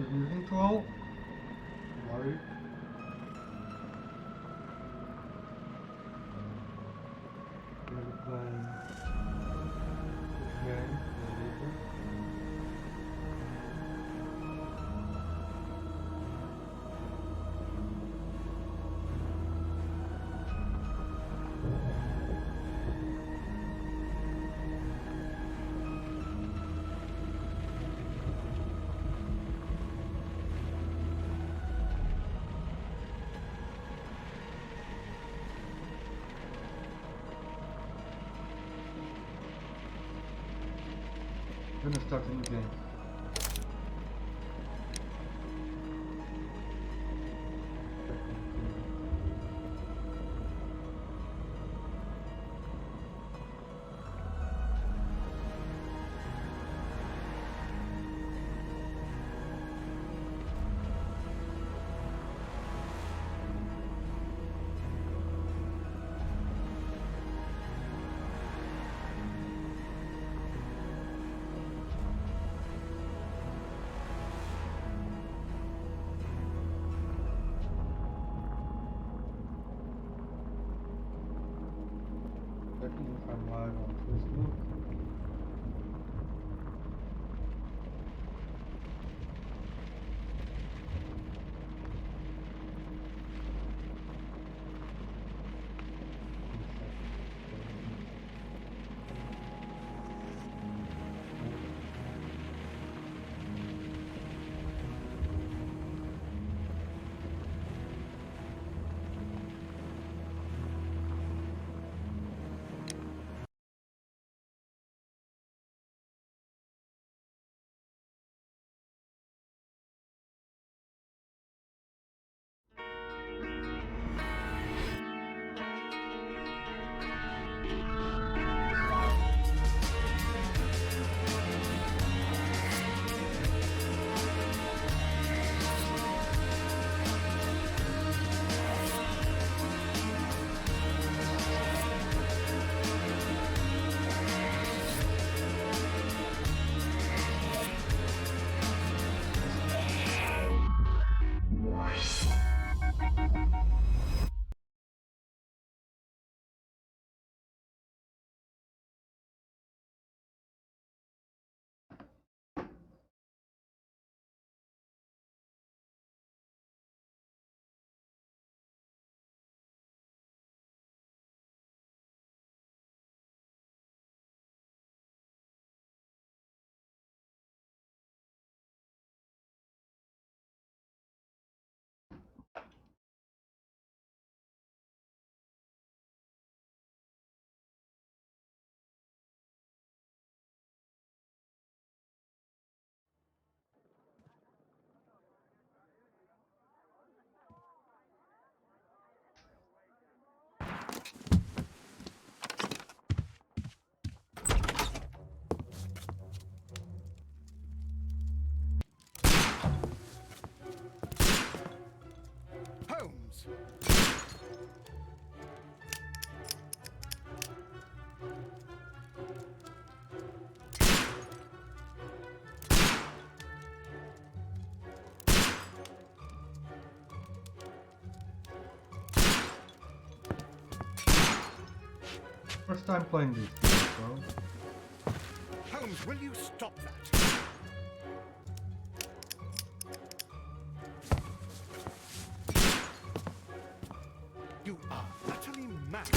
uw intro al. Mooi. Hele klein fragment. En dan start een nieuw game. Checking if I'm live on Facebook. Holmes! First time playing this game, so. Holmes, will you stop that? You are utterly mad.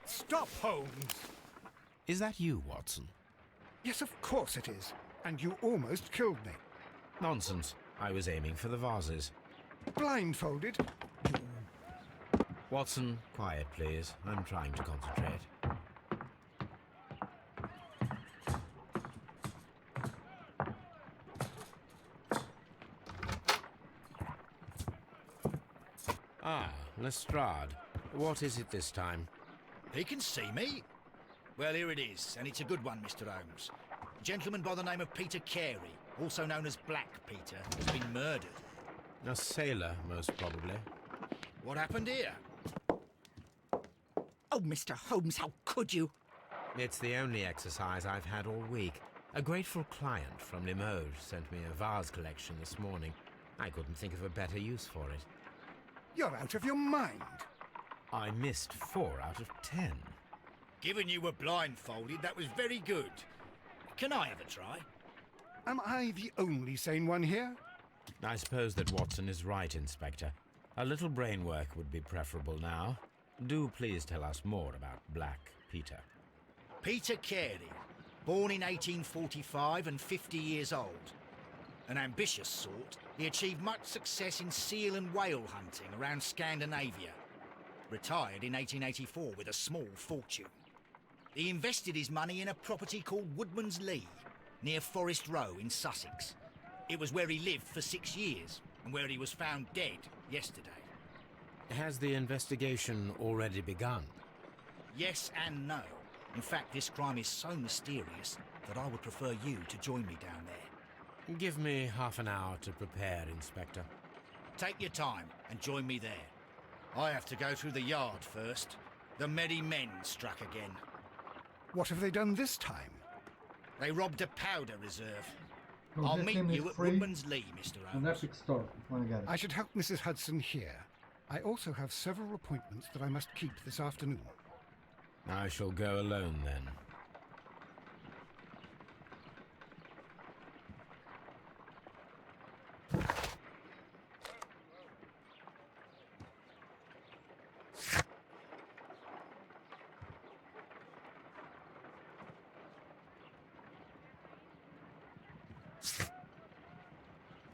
Stop, Holmes! Is that you, Watson? Yes, of course it is. And you almost killed me. Nonsense. I was aiming for the vases. Blindfolded? Watson, quiet, please. I'm trying to concentrate. Ah, Lestrade. What is it this time? He can see me. Well, here it is, and it's a good one, Mr. Holmes. A gentleman by the name of Peter Carey, also known as Black Peter, has been murdered. A sailor, most probably. What happened here? Oh, Mr. Holmes, how could you? It's the only exercise I've had all week. A grateful client from Limoges sent me a vase collection this morning. I couldn't think of a better use for it. You're out of your mind. I missed 4 out of 10. Given you were blindfolded, that was very good. Can I have a try? Am I the only sane one here? I suppose that Watson is right, Inspector. A little brain work would be preferable now. Do please tell us more about Black Peter. Peter Carey, born in 1845 and 50 years old. An ambitious sort, he achieved much success in seal and whale hunting around Scandinavia. Retired in 1884 with a small fortune. He invested his money in a property called Woodman's Lee, near Forest Row in Sussex. It was where he lived for 6 years, and where he was found dead yesterday. Has the investigation already begun? Yes and no. In fact, this crime is so mysterious that I would prefer you to join me down there. Give me half an hour to prepare, Inspector. Take your time and join me there. I have to go through the yard first. The merry men struck again. What have they done this time? They robbed a powder reserve. Oh, I'll this meet game is you at free Woodman's Lee, Mr. on Holmes. Epic Store if you want to get it. I should help Mrs. Hudson here. I also have several appointments that I must keep this afternoon. I shall go alone then.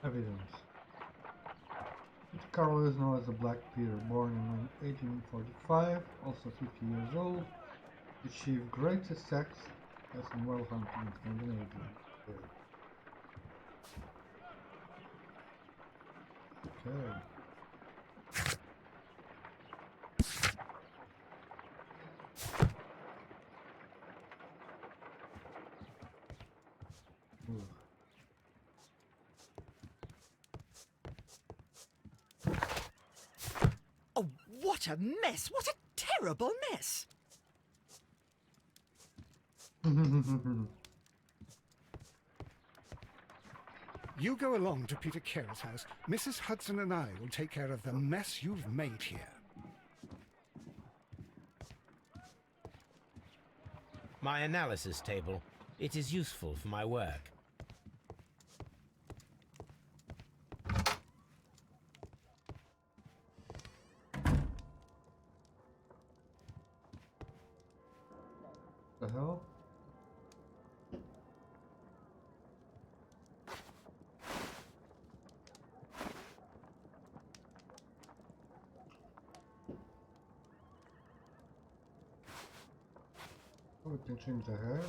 Evidence. Carl is known as the Black Peter, born in 1845, also 50 years old, achieved great success in whale hunting in Scandinavia. Okay. Ooh. Oh, what a mess! What a terrible mess! You go along to Peter Carey's house. Mrs. Hudson and I will take care of the mess you've made here. My analysis table. It is useful for my work. The hell? Oh, we can change the hair.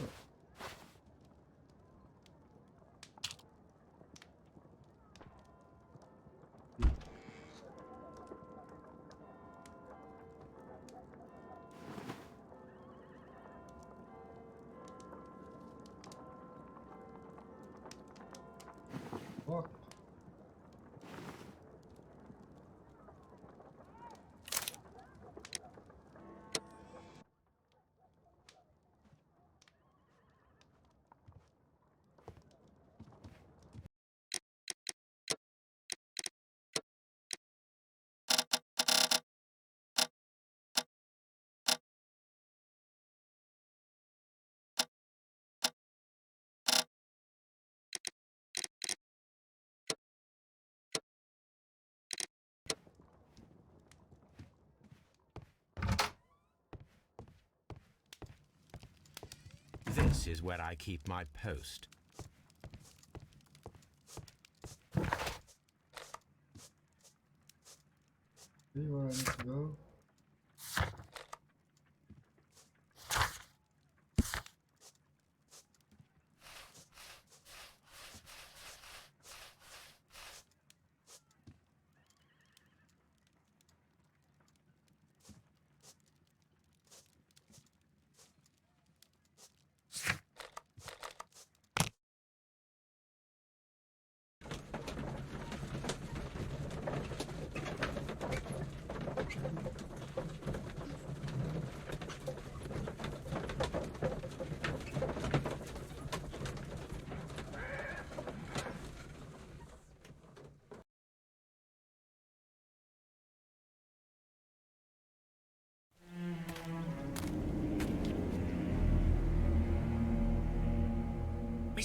What? This is where I keep my post. See where I need to go?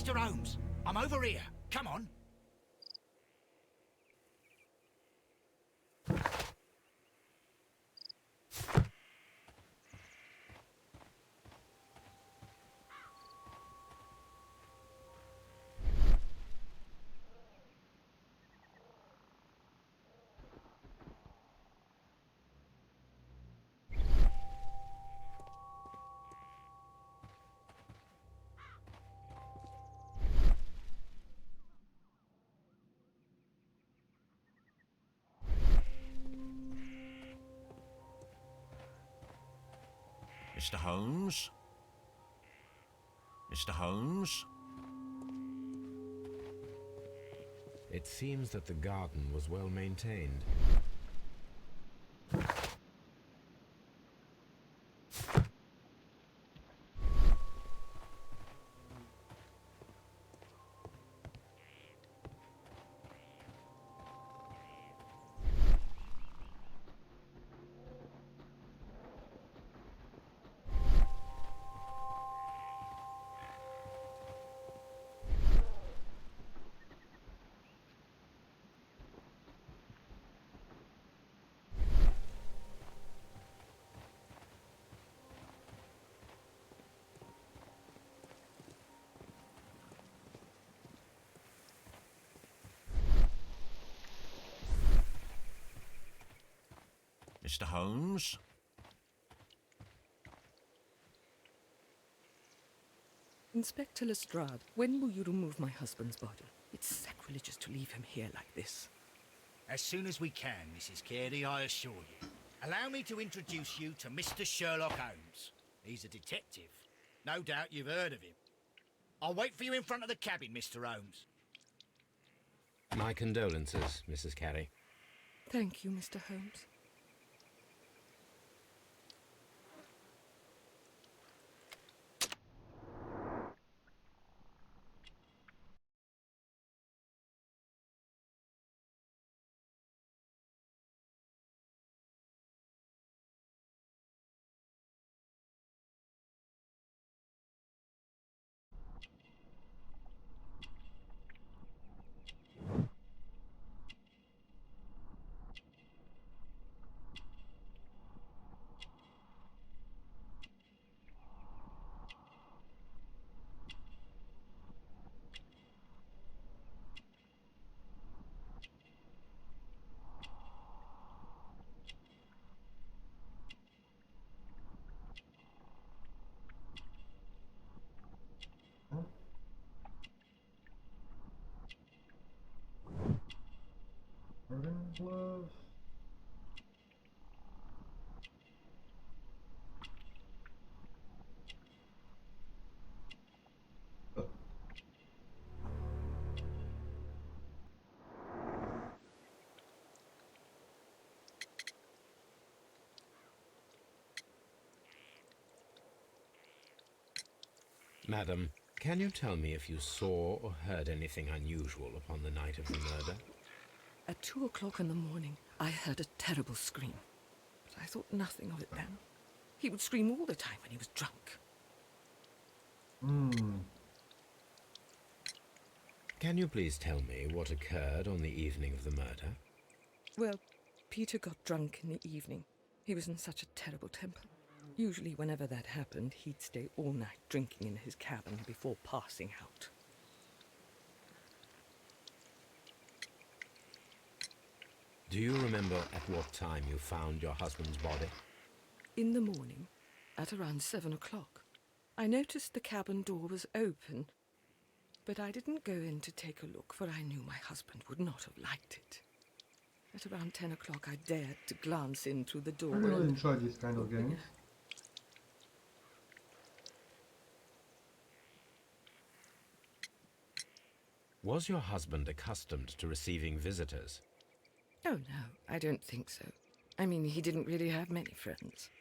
Mr. Holmes, I'm over here. Come on. Mr. Holmes? Mr. Holmes? It seems that the garden was well maintained. Mr. Holmes? Inspector Lestrade, when will you remove my husband's body? It's sacrilegious to leave him here like this. As soon as we can, Mrs. Carey, I assure you. Allow me to introduce you to Mr. Sherlock Holmes. He's a detective. No doubt you've heard of him. I'll wait for you in front of the cabin, Mr. Holmes. My condolences, Mrs. Carey. Thank you, Mr. Holmes. Garden gloves. Madam, can you tell me if you saw or heard anything unusual upon the night of the murder? At 2 o'clock in the morning, I heard a terrible scream. But I thought nothing of it then. He would scream all the time when he was drunk. Can you please tell me what occurred on the evening of the murder? Well, Peter got drunk in the evening. He was in such a terrible temper. Usually whenever that happened, he'd stay all night drinking in his cabin before passing out. Do you remember at what time you found your husband's body? In the morning, at around 7 o'clock, I noticed the cabin door was open, but I didn't go in to take a look, for I knew my husband would not have liked it. At around 10 o'clock, I dared to glance in through the door. I really enjoy these kind of games. Was your husband accustomed to receiving visitors? Oh, no, I don't think so. I mean, he didn't really have many friends.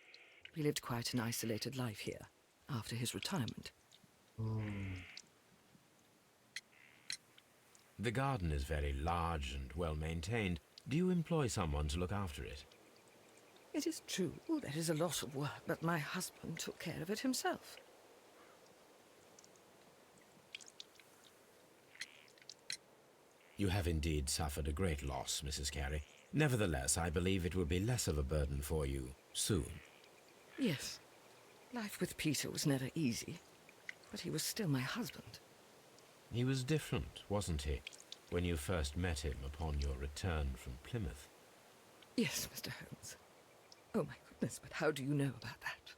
He lived quite an isolated life here, after his retirement. The garden is very large and well maintained. Do you employ someone to look after it? It is true, there is a lot of work, but my husband took care of it himself. You have indeed suffered a great loss, Mrs. Carey. Nevertheless, I believe it will be less of a burden for you soon. Yes. Life with Peter was never easy, but he was still my husband. He was different, wasn't he, when you first met him upon your return from Plymouth? Yes, Mr. Holmes. Oh, my goodness, but how do you know about that?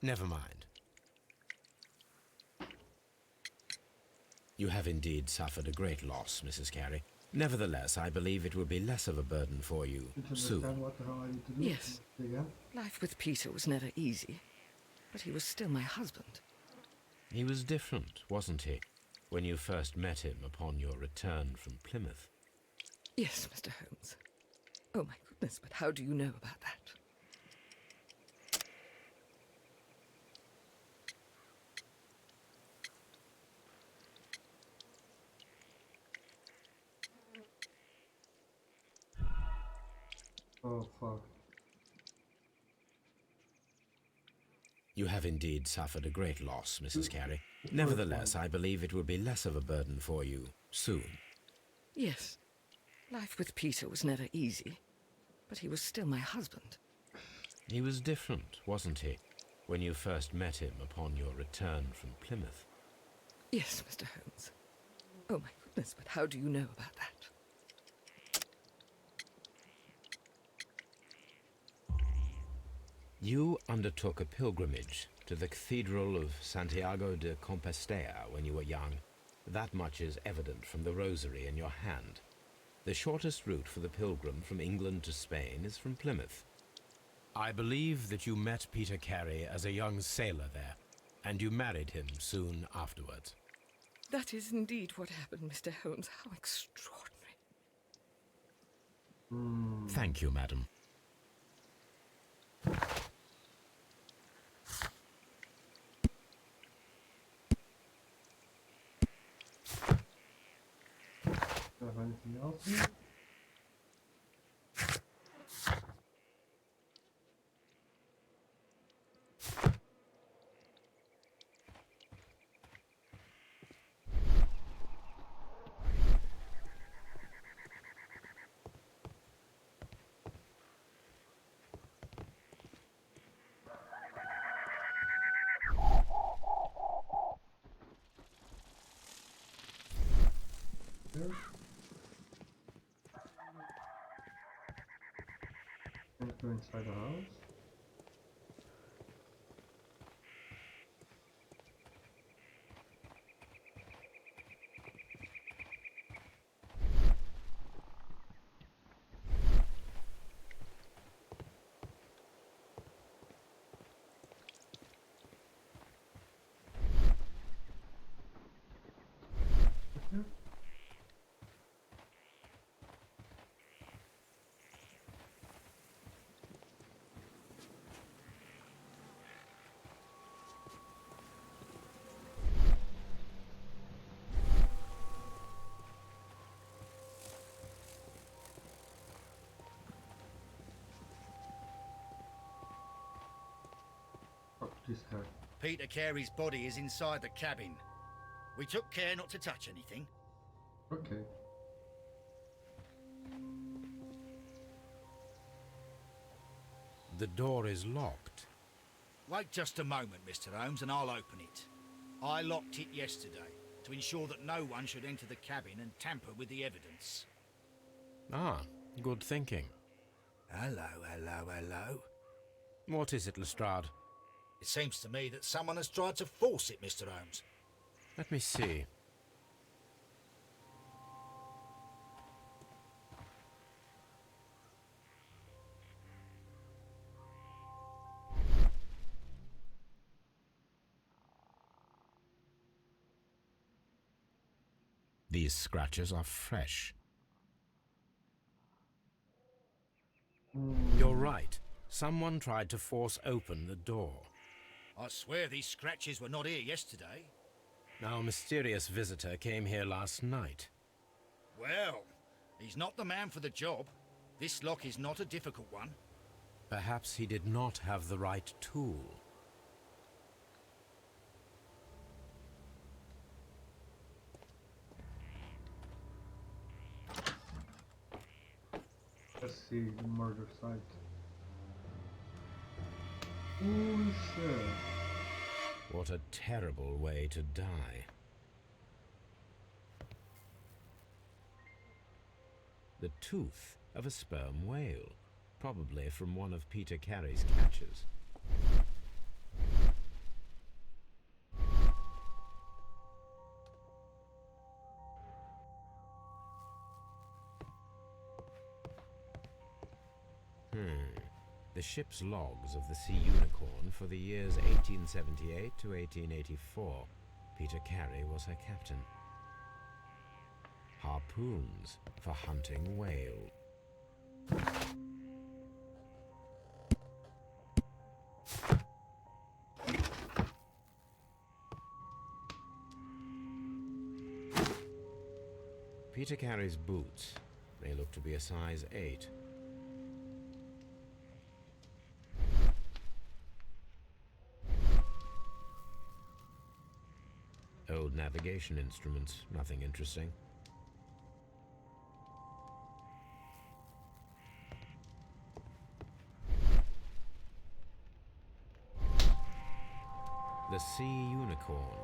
Never mind. You have indeed suffered a great loss, Mrs. Carey. Nevertheless, I believe it will be less of a burden for you Did you soon. understand what the hell I need to do? Yes. Again? Life with Peter was never easy, but he was still my husband. He was different, wasn't he, when you first met him upon your return from Plymouth? Yes, Mr. Holmes. Oh, my goodness, but how do you know about that? Oh, fuck. You have indeed suffered a great loss, Mrs. Carey. Nevertheless, I believe it will be less of a burden for you soon. Yes. Life with Peter was never easy, but he was still my husband. He was different, wasn't he, when you first met him upon your return from Plymouth? Yes, Mr. Holmes. Oh, my goodness, but how do you know about that? You undertook a pilgrimage to the Cathedral of Santiago de Compostela when you were young. That much is evident from the rosary in your hand. The shortest route for the pilgrim from England to Spain is from Plymouth. I believe that you met Peter Carey as a young sailor there, and you married him soon afterwards. That is indeed what happened, Mr. Holmes. How extraordinary. Thank you, madam. Do I have anything else here? Here. Can't go inside the house. Here. Fuck this guy. Peter Carey's body is inside the cabin. We took care not to touch anything. Okay. The door is locked. Wait just a moment, Mr. Holmes, and I'll open it. I locked it yesterday to ensure that no one should enter the cabin and tamper with the evidence. Ah, good thinking. Hello, hello, hello. What is it, Lestrade? It seems to me that someone has tried to force it, Mr. Holmes. Let me see. These scratches are fresh. You're right. Someone tried to force open the door. I swear these scratches were not here yesterday. Our mysterious visitor came here last night. Well, he's not the man for the job. This lock is not a difficult one. Perhaps he did not have the right tool. Let's see the murder site. Oh shit. What a terrible way to die. The tooth of a sperm whale, probably from one of Peter Carey's catches. The ship's logs of the Sea Unicorn for the years 1878 to 1884. Peter Carey was her captain. Harpoons for hunting whale. Peter Carey's boots. They look to be a size 8. Old navigation instruments, nothing interesting. The Sea Unicorn.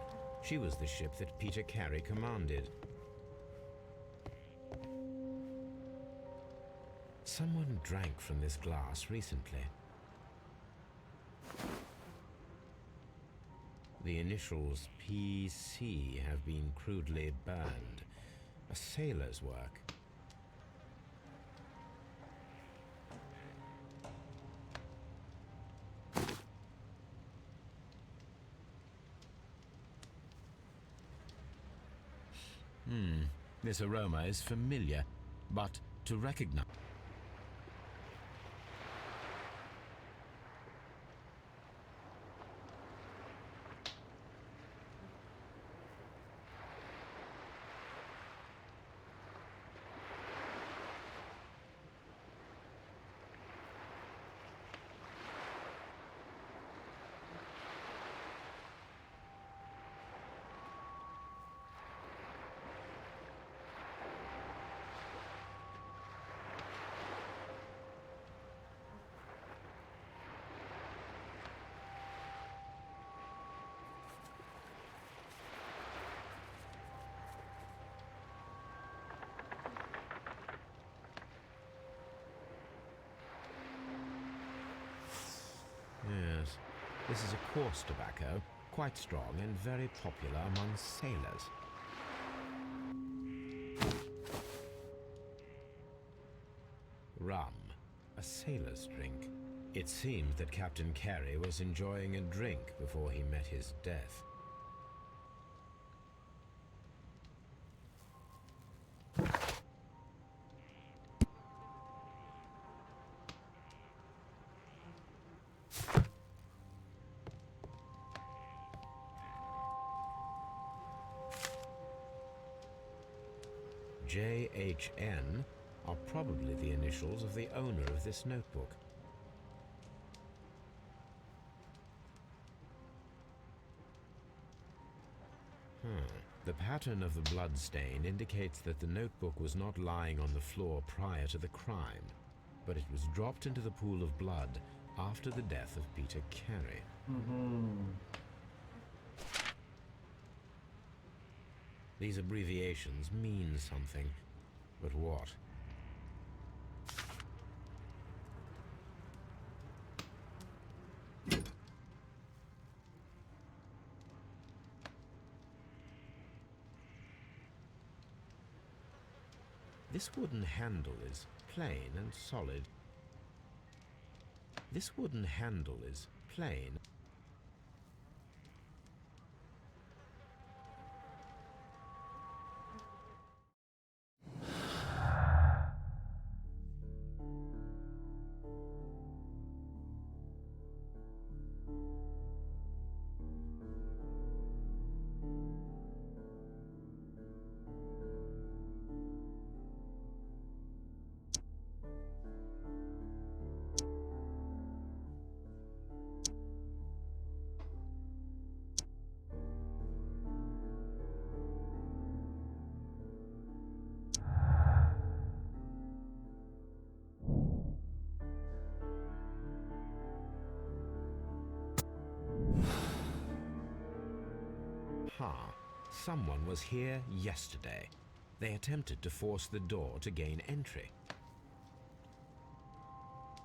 She was the ship that Peter Carey commanded. Someone drank from this glass recently. The initials PC have been crudely burned. A sailor's work. This aroma is familiar, but to recognize... Yes, this is a coarse tobacco, quite strong and very popular among sailors. Rum, a sailor's drink. It seemed that Captain Carey was enjoying a drink before he met his death. JHN are probably the initials of the owner of this notebook. The pattern of the blood stain indicates that the notebook was not lying on the floor prior to the crime, but it was dropped into the pool of blood after the death of Peter Carey. These abbreviations mean something, but what? This wooden handle is plain and solid. This wooden handle is plain. car. Someone was here yesterday. They attempted to force the door to gain entry.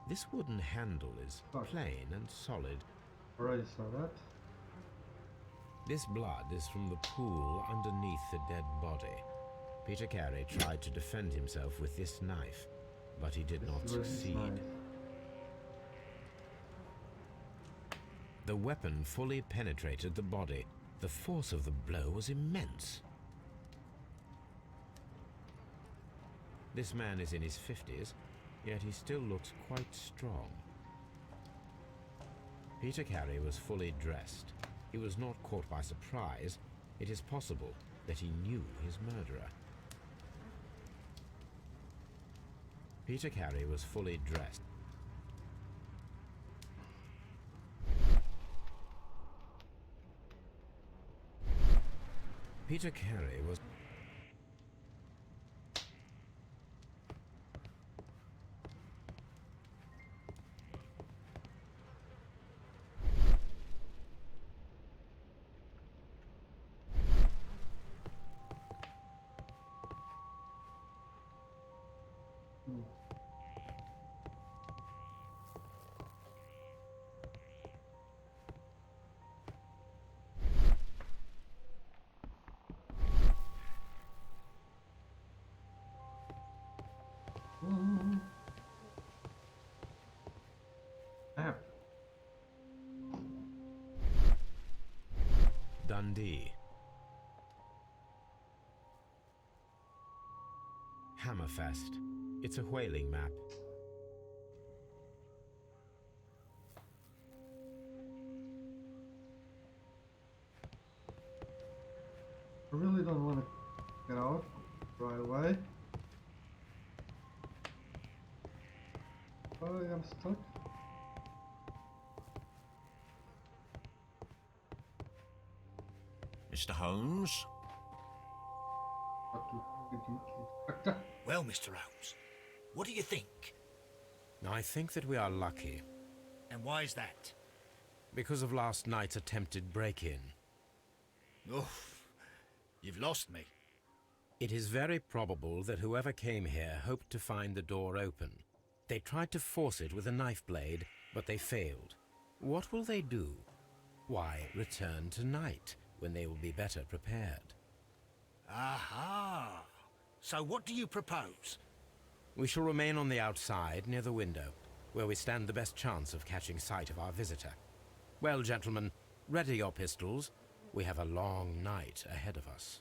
This wooden handle is plain and solid. Already saw that. This blood is from the pool underneath the dead body. Peter Carey tried to defend himself with this knife, but he did not succeed. The weapon fully penetrated the body. The force of the blow was immense. This man is in his 50s, yet he still looks quite strong. Peter Carey was fully dressed. He was not caught by surprise. It is possible that he knew his murderer. Peter Carey was fully dressed. Peter Carey was... Dundee. Hammerfest. It's a whaling map. I really don't want to get out right away. Oh, I'm stuck. Mr. Holmes? Well, Mr. Holmes, what do you think? I think that we are lucky. And why is that? Because of last night's attempted break-in. Oh, you've lost me. It is very probable that whoever came here hoped to find the door open. They tried to force it with a knife blade, but they failed. What will they do? Why, return tonight, when they will be better prepared. Aha! So what do you propose? We shall remain on the outside, near the window, where we stand the best chance of catching sight of our visitor. Well, gentlemen, ready your pistols. We have a long night ahead of us.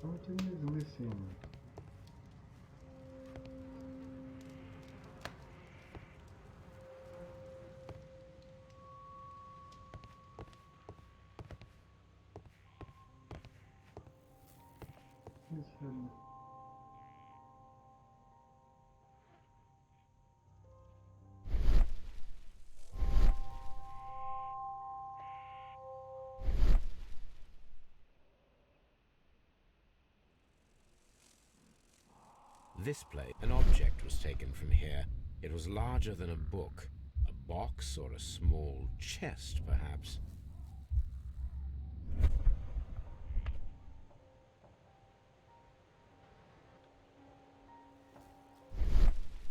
Something is missing. Missing. This place, an object was taken from here. It was larger than a book. A box or a small chest, perhaps.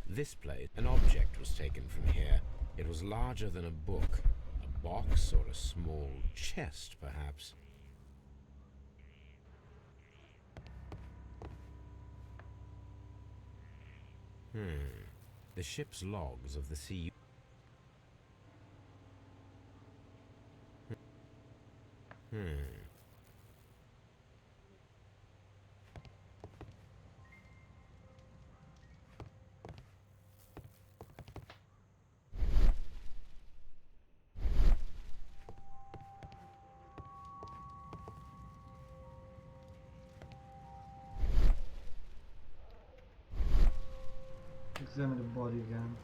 This place, an object was taken from here. It was larger than a book. A box or a small chest, perhaps. The ship's logs of the sea. Examine the body again.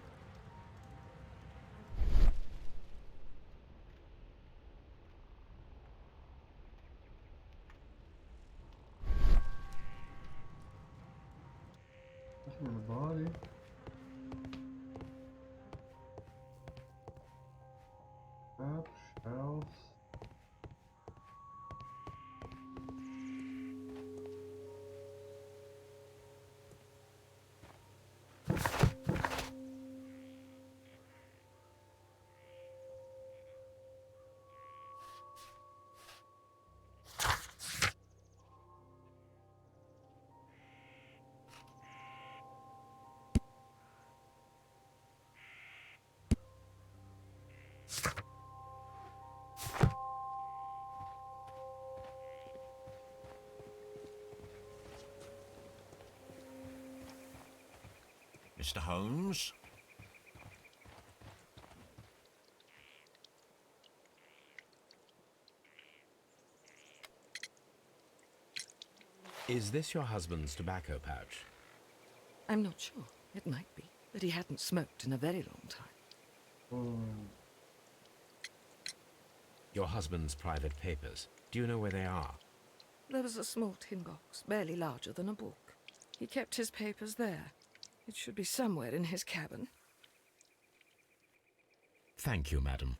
Examine the body. Up, shelves. Mr. Holmes? Is this your husband's tobacco pouch? I'm not sure. It might be, but he hadn't smoked in a very long time. Your husband's private papers. Do you know where they are? There was a small tin box, barely larger than a book. He kept his papers there. It should be somewhere in his cabin. Thank you, madam.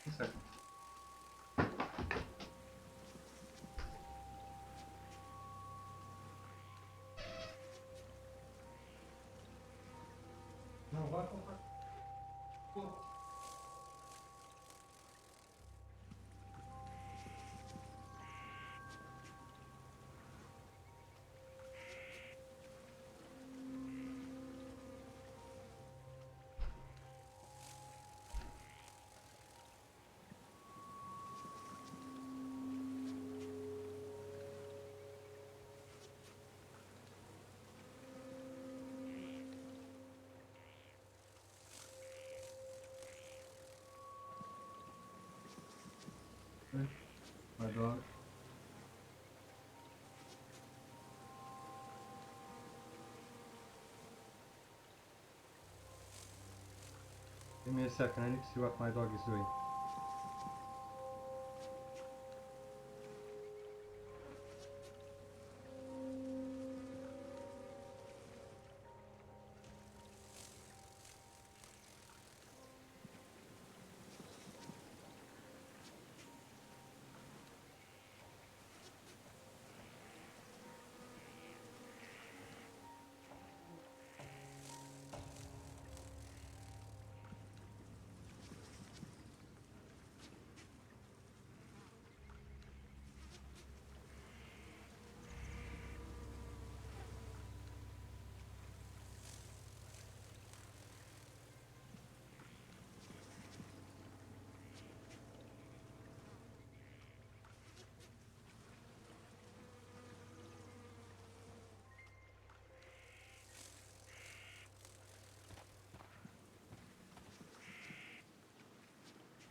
A second. No, vai comprar. My dog. Give me a second, I need to see what my dog is doing.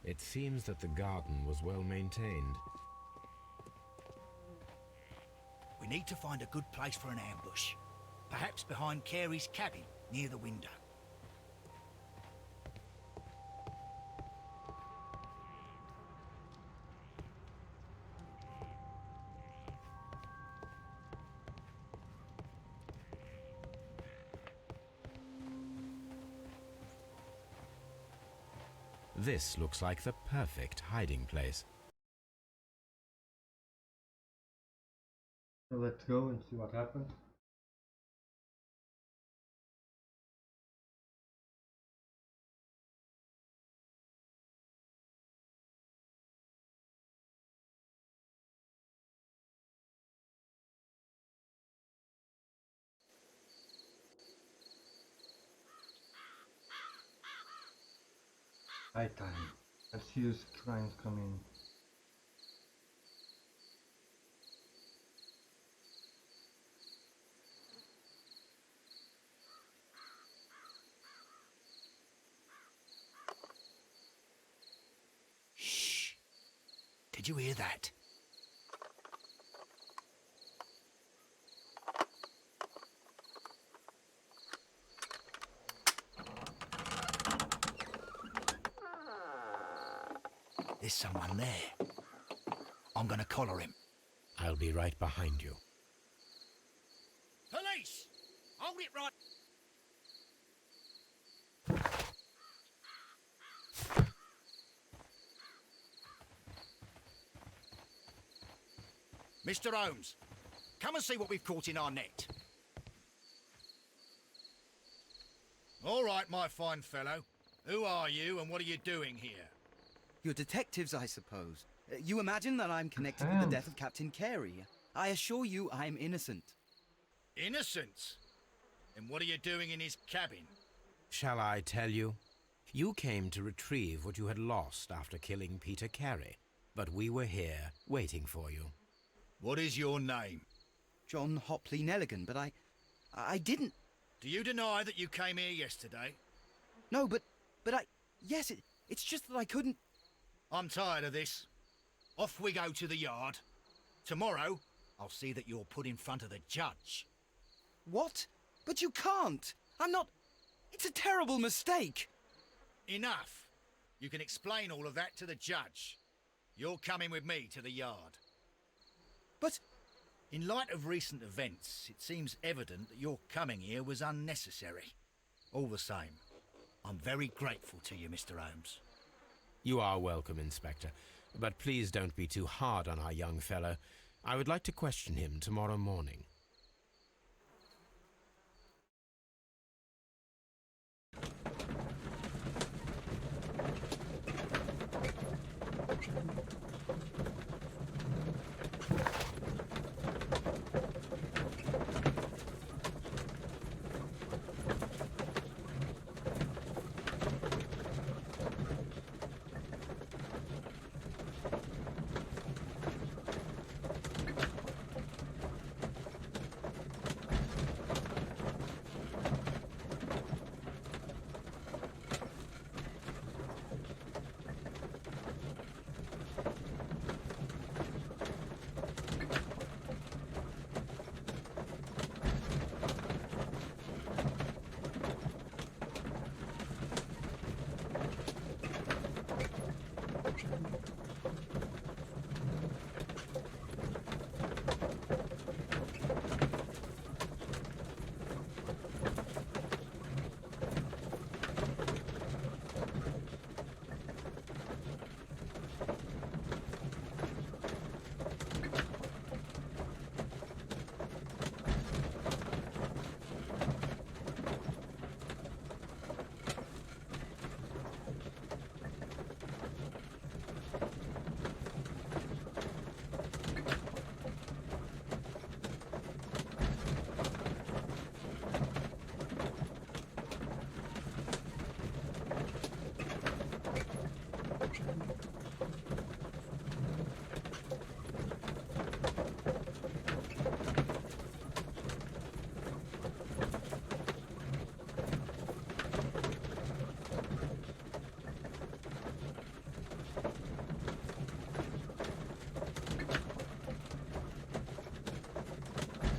It seems that the garden was well maintained. We need to find a good place for an ambush. Perhaps behind Carey's cabin, near the window. This looks like the perfect hiding place. So let's go and see what happens. High time. Let's use crimes come in. Shh! Did you hear that? There's someone there. I'm gonna collar him. I'll be right behind you. Police! Hold it right... Mr. Holmes, come and see what we've caught in our net. All right, my fine fellow. Who are you and what are you doing here? You're detectives, I suppose. You imagine that I'm connected with the death of Captain Carey. I assure you I'm innocent. Innocent? And what are you doing in his cabin? Shall I tell you? You came to retrieve what you had lost after killing Peter Carey, but we were here waiting for you. What is your name? John Hopley Nelligan, but I didn't... Do you deny that you came here yesterday? No, but yes, it's just that I couldn't... I'm tired of this. Off we go to the yard. Tomorrow, I'll see that you're put in front of the judge. What? But you can't! I'm not... It's a terrible mistake! Enough! You can explain all of that to the judge. You're coming with me to the yard. But... In light of recent events, it seems evident that your coming here was unnecessary. All the same, I'm very grateful to you, Mr. Holmes. You are welcome, Inspector, but please don't be too hard on our young fellow. I would like to question him tomorrow morning.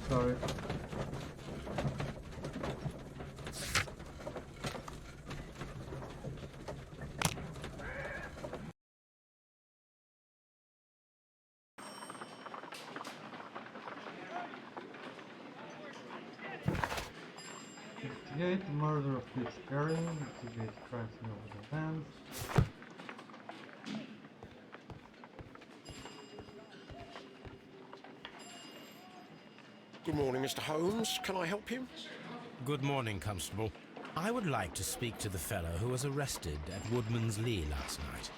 Sorry. Investigate the murder of Peter Carey. Investigate crimes in over the land. Good morning, Mr. Holmes. Can I help you? Good morning, Constable. I would like to speak to the fellow who was arrested at Woodman's Lee last night.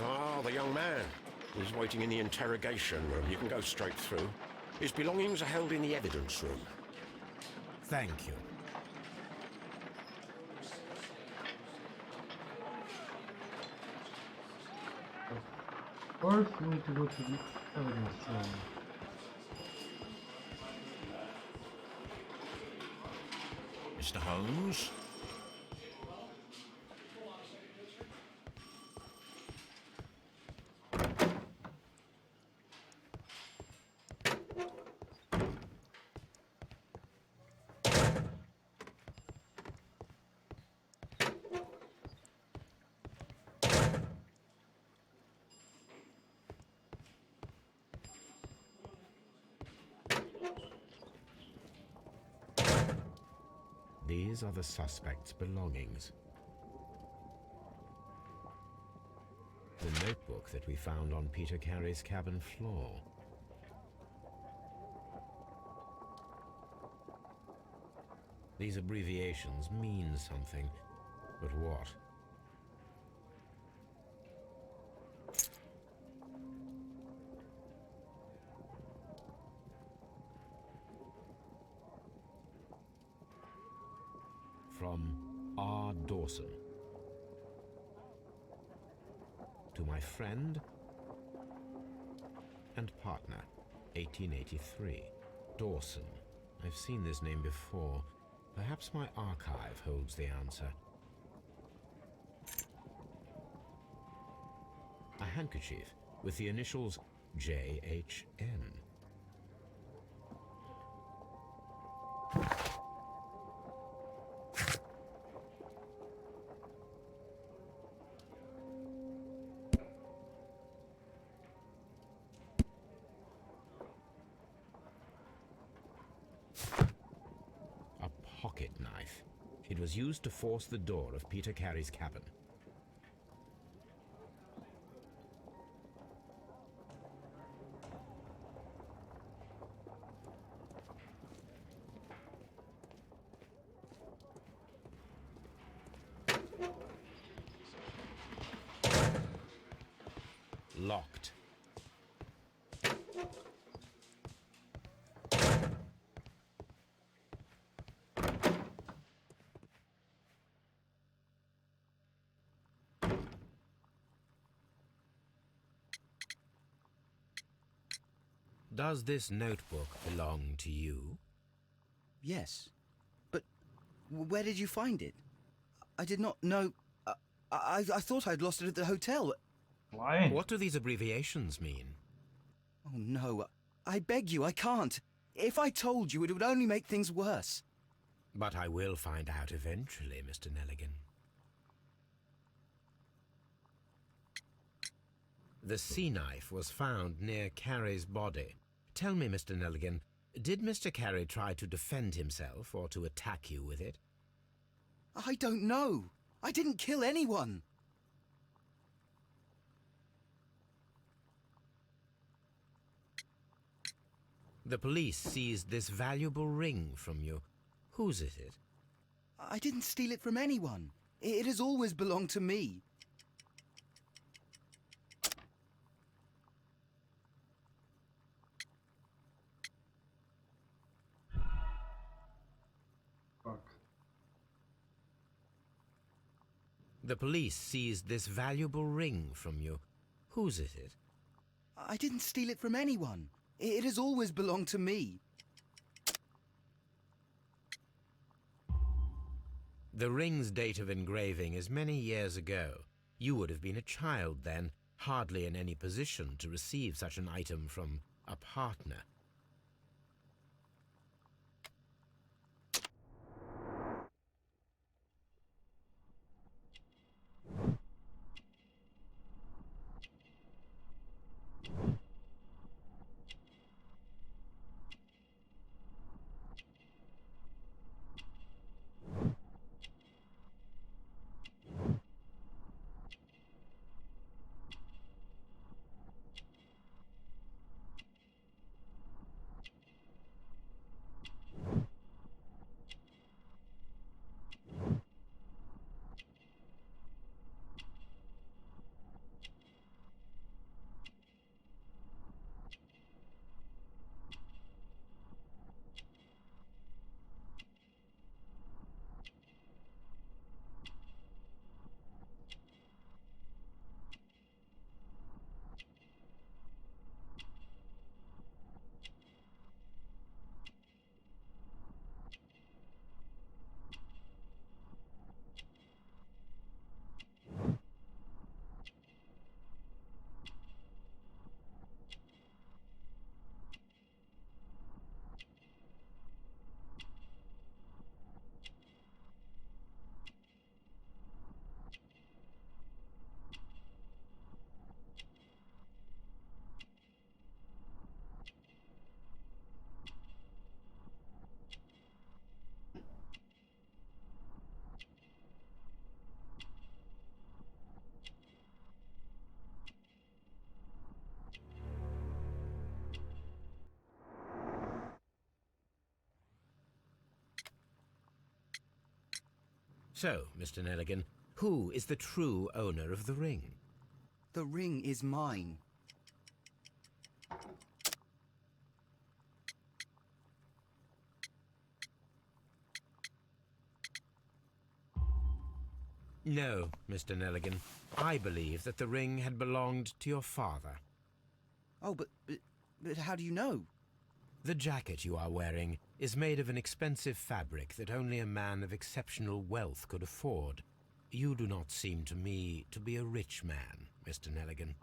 Ah, the young man. He's waiting in the interrogation room. You can go straight through. His belongings are held in the evidence room. Thank you. First, we need to go to the evidence room. Mr. Holmes? These are the suspect's belongings. The notebook that we found on Peter Carey's cabin floor. These abbreviations mean something, but what? From R. Dawson. To my friend and partner, 1883. Dawson. I've seen this name before. Perhaps my archive holds the answer. A handkerchief with the initials J.H.N. Pocket knife. It was used to force the door of Peter Carey's cabin. Locked. Does this notebook belong to you? Yes. But where did you find it? I did not know... I thought I'd lost it at the hotel. Lying. What do these abbreviations mean? Oh, no. I beg you, I can't. If I told you, it would only make things worse. But I will find out eventually, Mr. Nelligan. The sea knife was found near Carey's body. Tell me, Mr. Nelligan, did Mr. Carey try to defend himself or to attack you with it? I don't know. I didn't kill anyone. The police seized this valuable ring from you. Whose is it? I didn't steal it from anyone. It has always belonged to me. Fuck. The police seized this valuable ring from you. Whose is it? I didn't steal it from anyone. It has always belonged to me. The ring's date of engraving is many years ago. You would have been a child then, hardly in any position to receive such an item from a partner. So, Mr. Nelligan, who is the true owner of the ring? The ring is mine. No, Mr. Nelligan. I believe that the ring had belonged to your father. Oh, but how do you know? The jacket you are wearing is made of an expensive fabric that only a man of exceptional wealth could afford. You do not seem to me to be a rich man, Mr. Nelligan.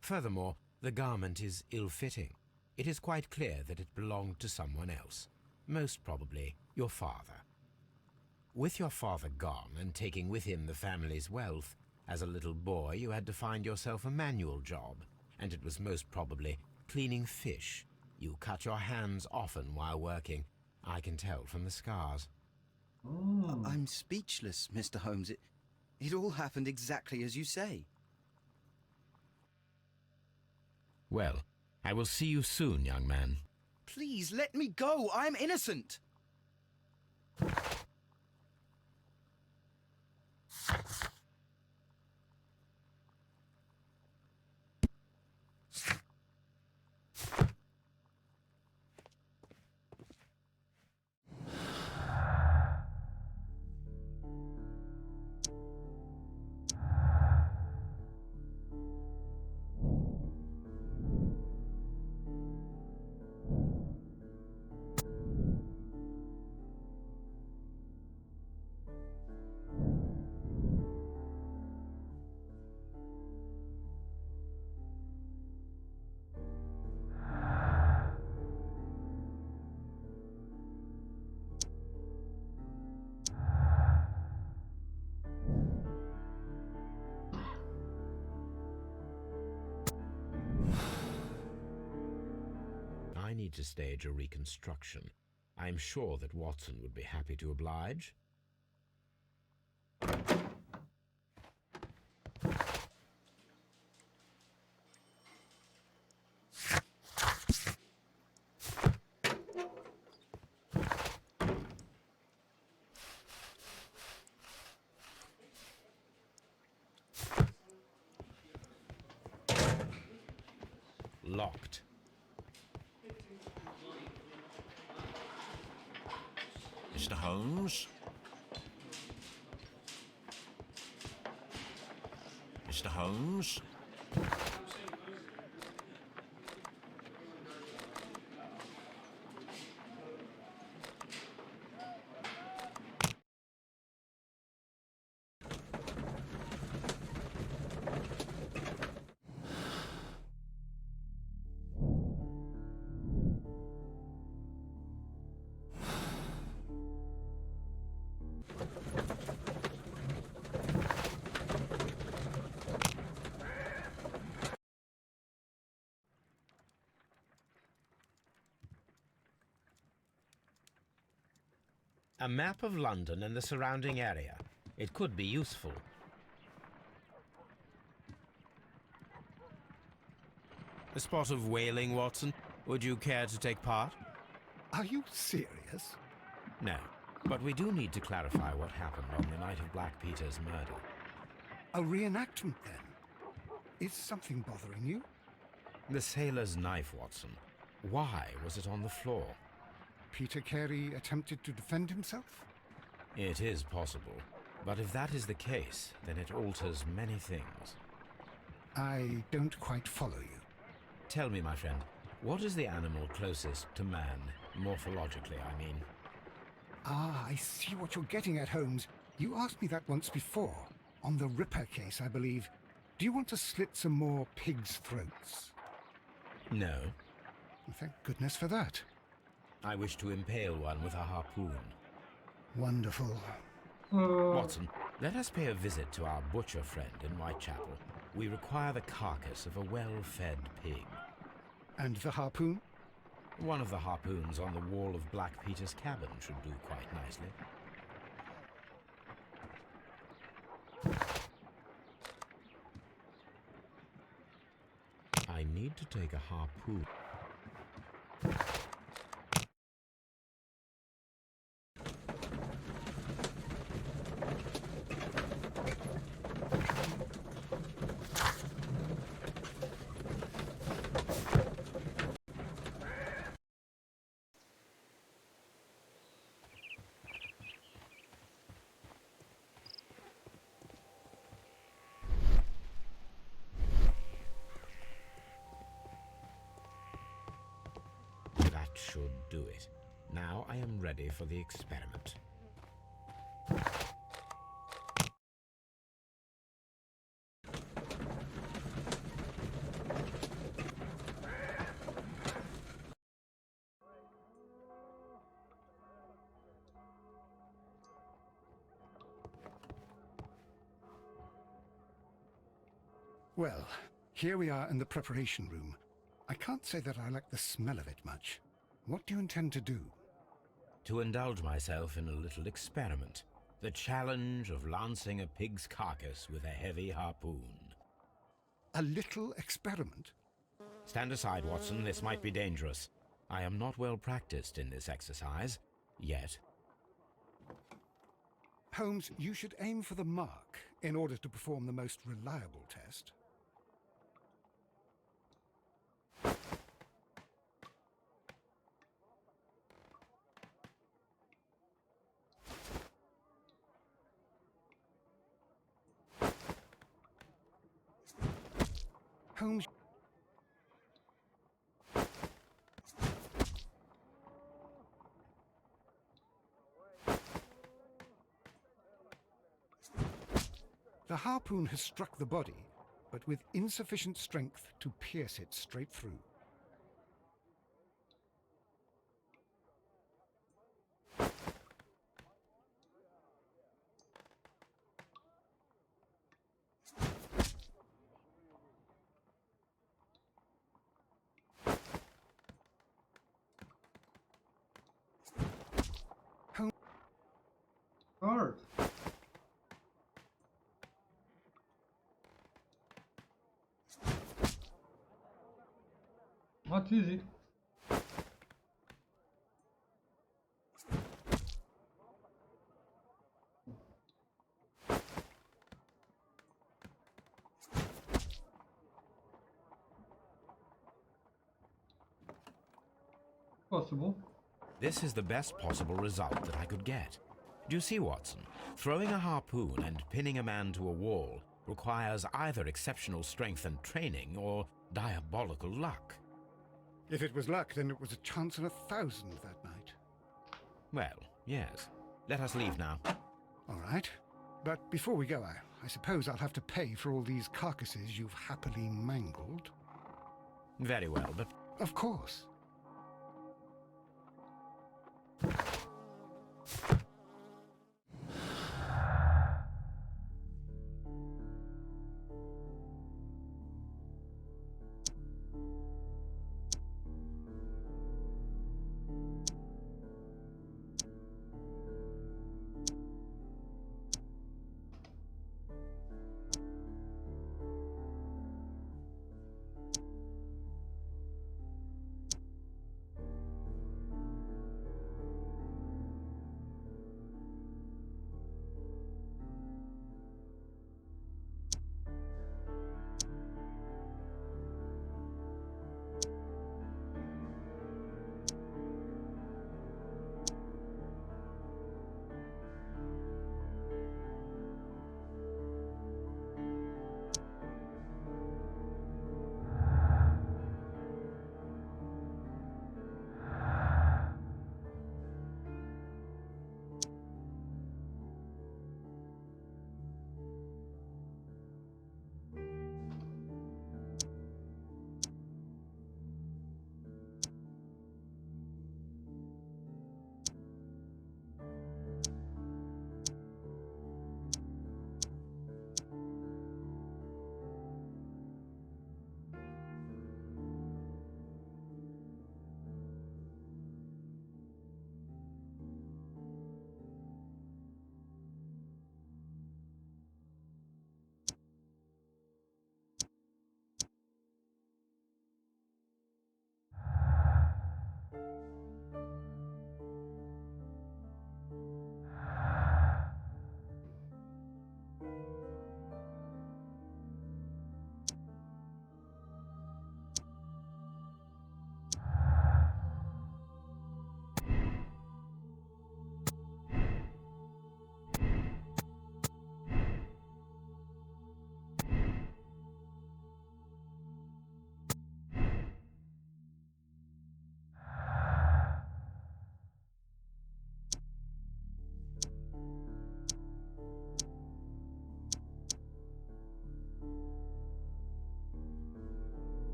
Furthermore, the garment is ill-fitting. It is quite clear that it belonged to someone else, most probably your father. With your father gone and taking with him the family's wealth, as a little boy you had to find yourself a manual job, and it was most probably cleaning fish. You cut your hands often while working. I can tell from the scars. I'm speechless, Mr. Holmes. It all happened exactly as you say. Well, I will see you soon, young man. Please, let me go. I'm innocent. I need to stage a reconstruction. I am sure that Watson would be happy to oblige. Locked. Mr. Holmes? Mr. Holmes? A map of London and the surrounding area. It could be useful. A spot of whaling, Watson. Would you care to take part? Are you serious? No, but we do need to clarify what happened on the night of Black Peter's murder. A reenactment, then? Is something bothering you? The sailor's knife, Watson. Why was it on the floor? Peter Carey attempted to defend himself? It is possible, but if that is the case, then it alters many things. I don't quite follow you. Tell me, my friend, what is the animal closest to man, morphologically, I mean? Ah, I see what you're getting at, Holmes. You asked me that once before, on the Ripper case, I believe. Do you want to slit some more pigs' throats? No. Thank goodness for that. I wish to impale one with a harpoon. Wonderful. Watson, let us pay a visit to our butcher friend in Whitechapel. We require the carcass of a well-fed pig. And the harpoon? One of the harpoons on the wall of Black Peter's cabin should do quite nicely. I need to take a harpoon. should do it. Now I am ready for the experiment. Well, here we are in the preparation room. I can't say that I like the smell of it much. What do you intend to do? To indulge myself in a little experiment. The challenge of lancing a pig's carcass with a heavy harpoon. A little experiment? Stand aside, Watson. This might be dangerous. I am not well practiced in this exercise, yet. Holmes, you should aim for the mark in order to perform the most reliable test. Holmes. The harpoon has struck the body, but with insufficient strength to pierce it straight through. Hard. Not easy. Possible. This is the best possible result that I could get. Do you see, Watson? Throwing a harpoon and pinning a man to a wall requires either exceptional strength and training or diabolical luck. If it was luck, then it was a chance in 1,000 that night. Well, yes. Let us leave now. All right. But before we go, I suppose I'll have to pay for all these carcasses you've happily mangled. Very well, but Of course.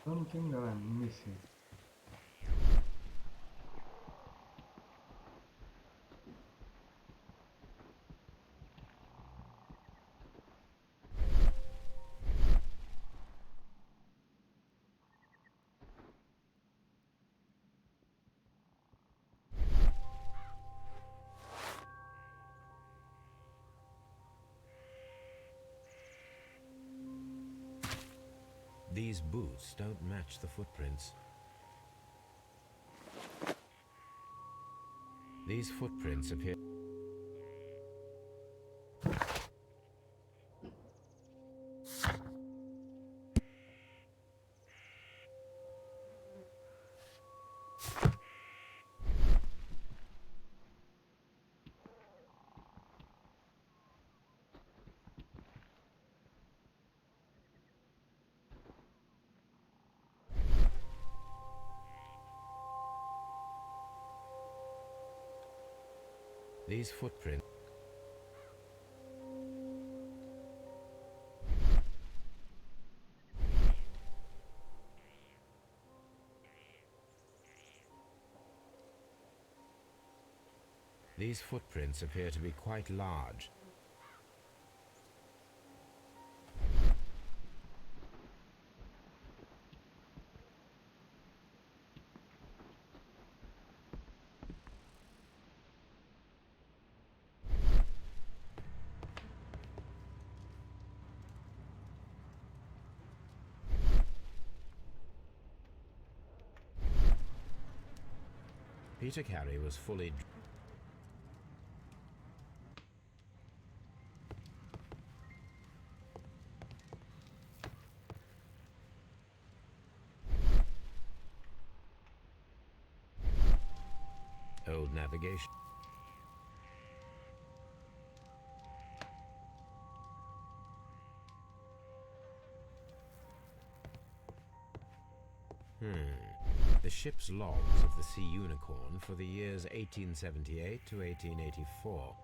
Something that I'm missing. These boots don't match the footprints. These footprints appear... These footprints... These footprints appear to be quite large. Peter Carey was fully... Old navigation. The ship's logs of the Sea Unicorn for the years 1878 to 1884.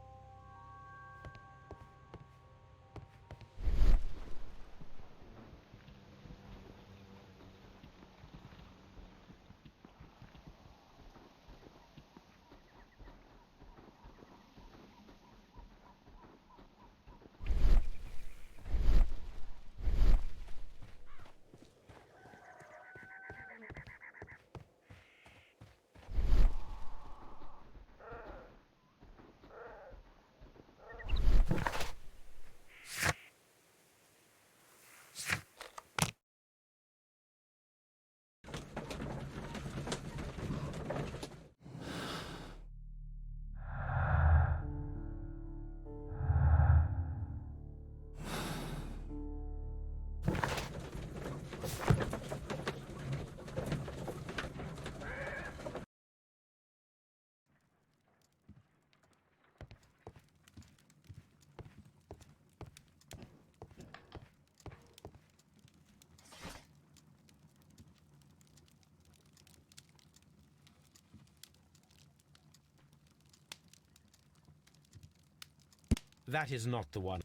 That is not the one.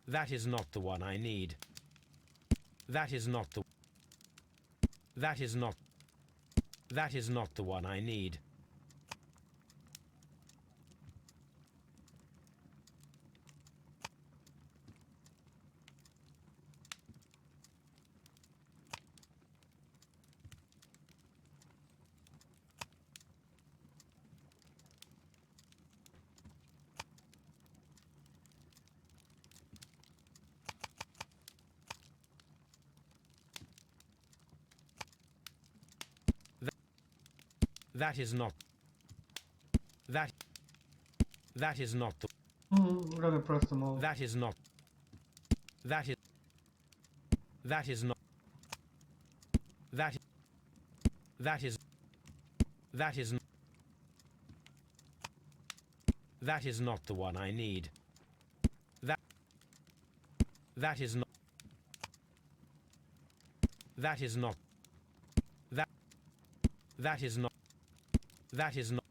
That is not the one I need. That is not the... That is not... That is not the one I need. That is not... That... That is not the... I'm gonna press them all. That is not... That is... That is not... That... That is... That is... That is not the one I need. That... That is not... That is not... That... That is not... That is not...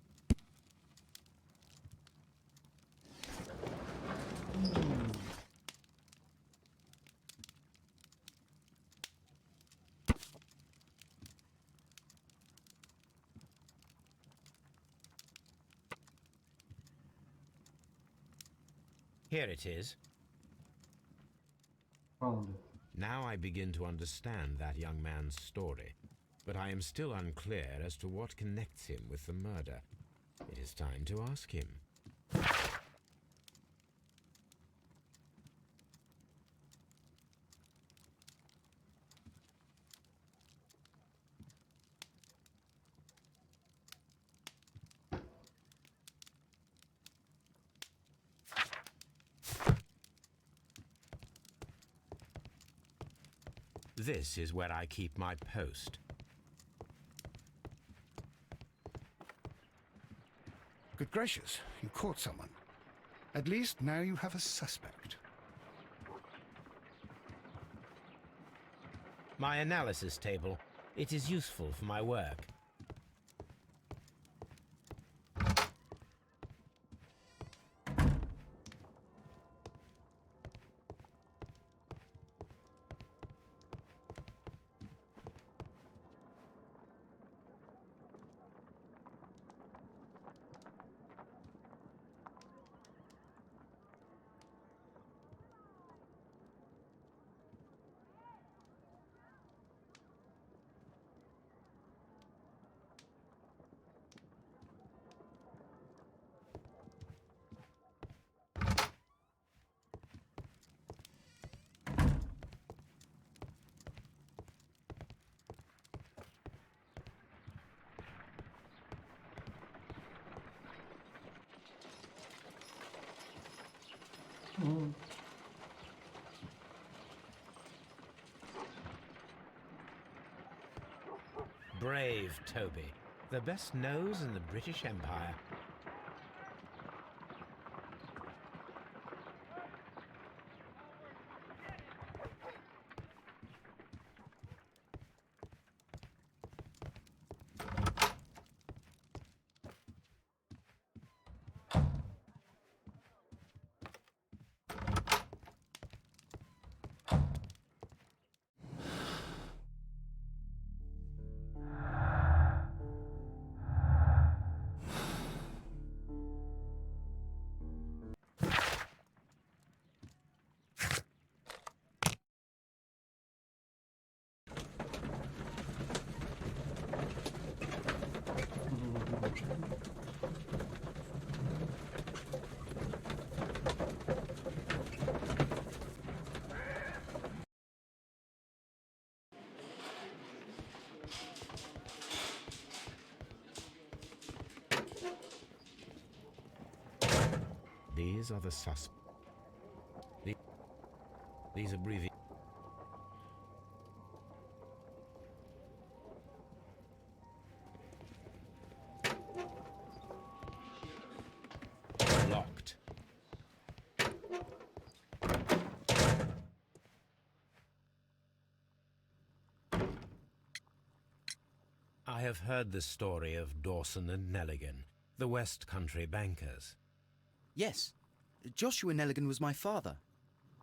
Here it is. Found it. Now I begin to understand that young man's story, but I am still unclear as to what connects him with the murder. It is time to ask him. This is where I keep my post. Good gracious, you caught someone. At least now you have a suspect. My analysis table. It is useful for my work. Brave Toby, the best nose in the British Empire. These are the suspects. These abbreviations. Locked. I have heard the story of Dawson and Nelligan, the West Country bankers. Yes, Joshua Nelligan was my father.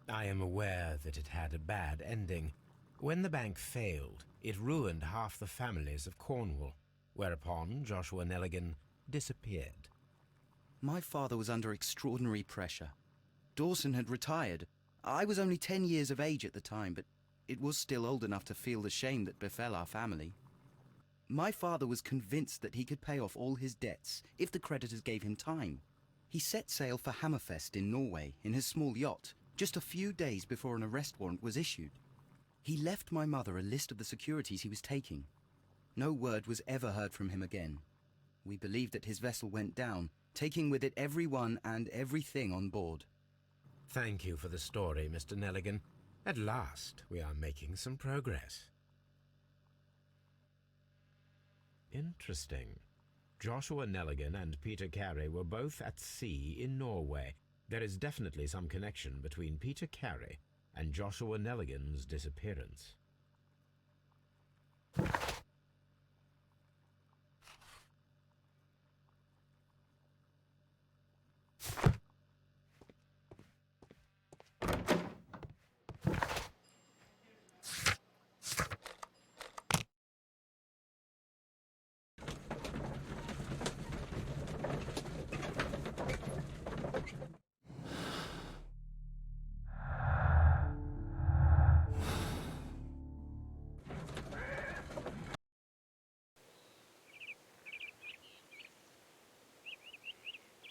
I am aware that it had a bad ending. When the bank failed, it ruined half the families of Cornwall, whereupon Joshua Nelligan disappeared. My father was under extraordinary pressure. Dawson had retired. I was only 10 years of age at the time, but it was still old enough to feel the shame that befell our family. My father was convinced that he could pay off all his debts if the creditors gave him time. He set sail for Hammerfest in Norway in his small yacht just a few days before an arrest warrant was issued. He left my mother a list of the securities he was taking. No word was ever heard from him again. We believe that his vessel went down, taking with it everyone and everything on board. Thank you for the story, Mr. Nelligan. At last, we are making some progress. Interesting. Joshua Nelligan and Peter Carey were both at sea in Norway. There is definitely some connection between Peter Carey and Joshua Nelligan's disappearance.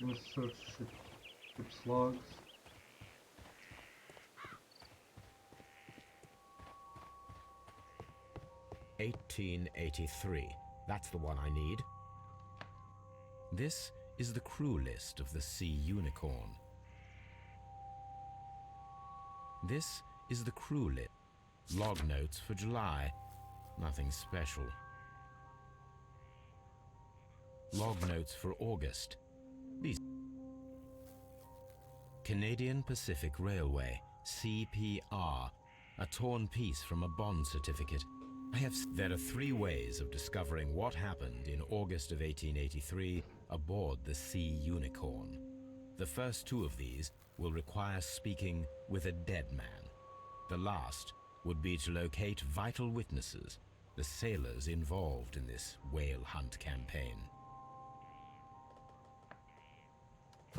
Insert ship's logs. "1883. That's the one I need. This is the crew list of the Sea Unicorn. This is the crew list. Log notes for July. Nothing special. Log notes for August. These. Canadian Pacific Railway, CPR. A torn piece from a bond certificate. There are 3 ways of discovering what happened in August of 1883 aboard the Sea Unicorn. The first 2 of these will require speaking with a dead man. The last would be to locate vital witnesses, the sailors involved in this whale hunt campaign. I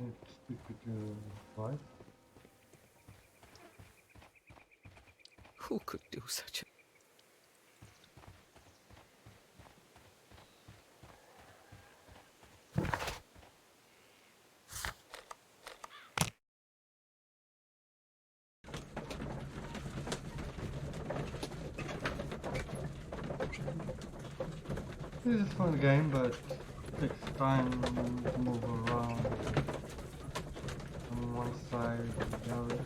need to speak with your wife. Who could do such a... This is a fun game, but it takes time to move around from one side to the other.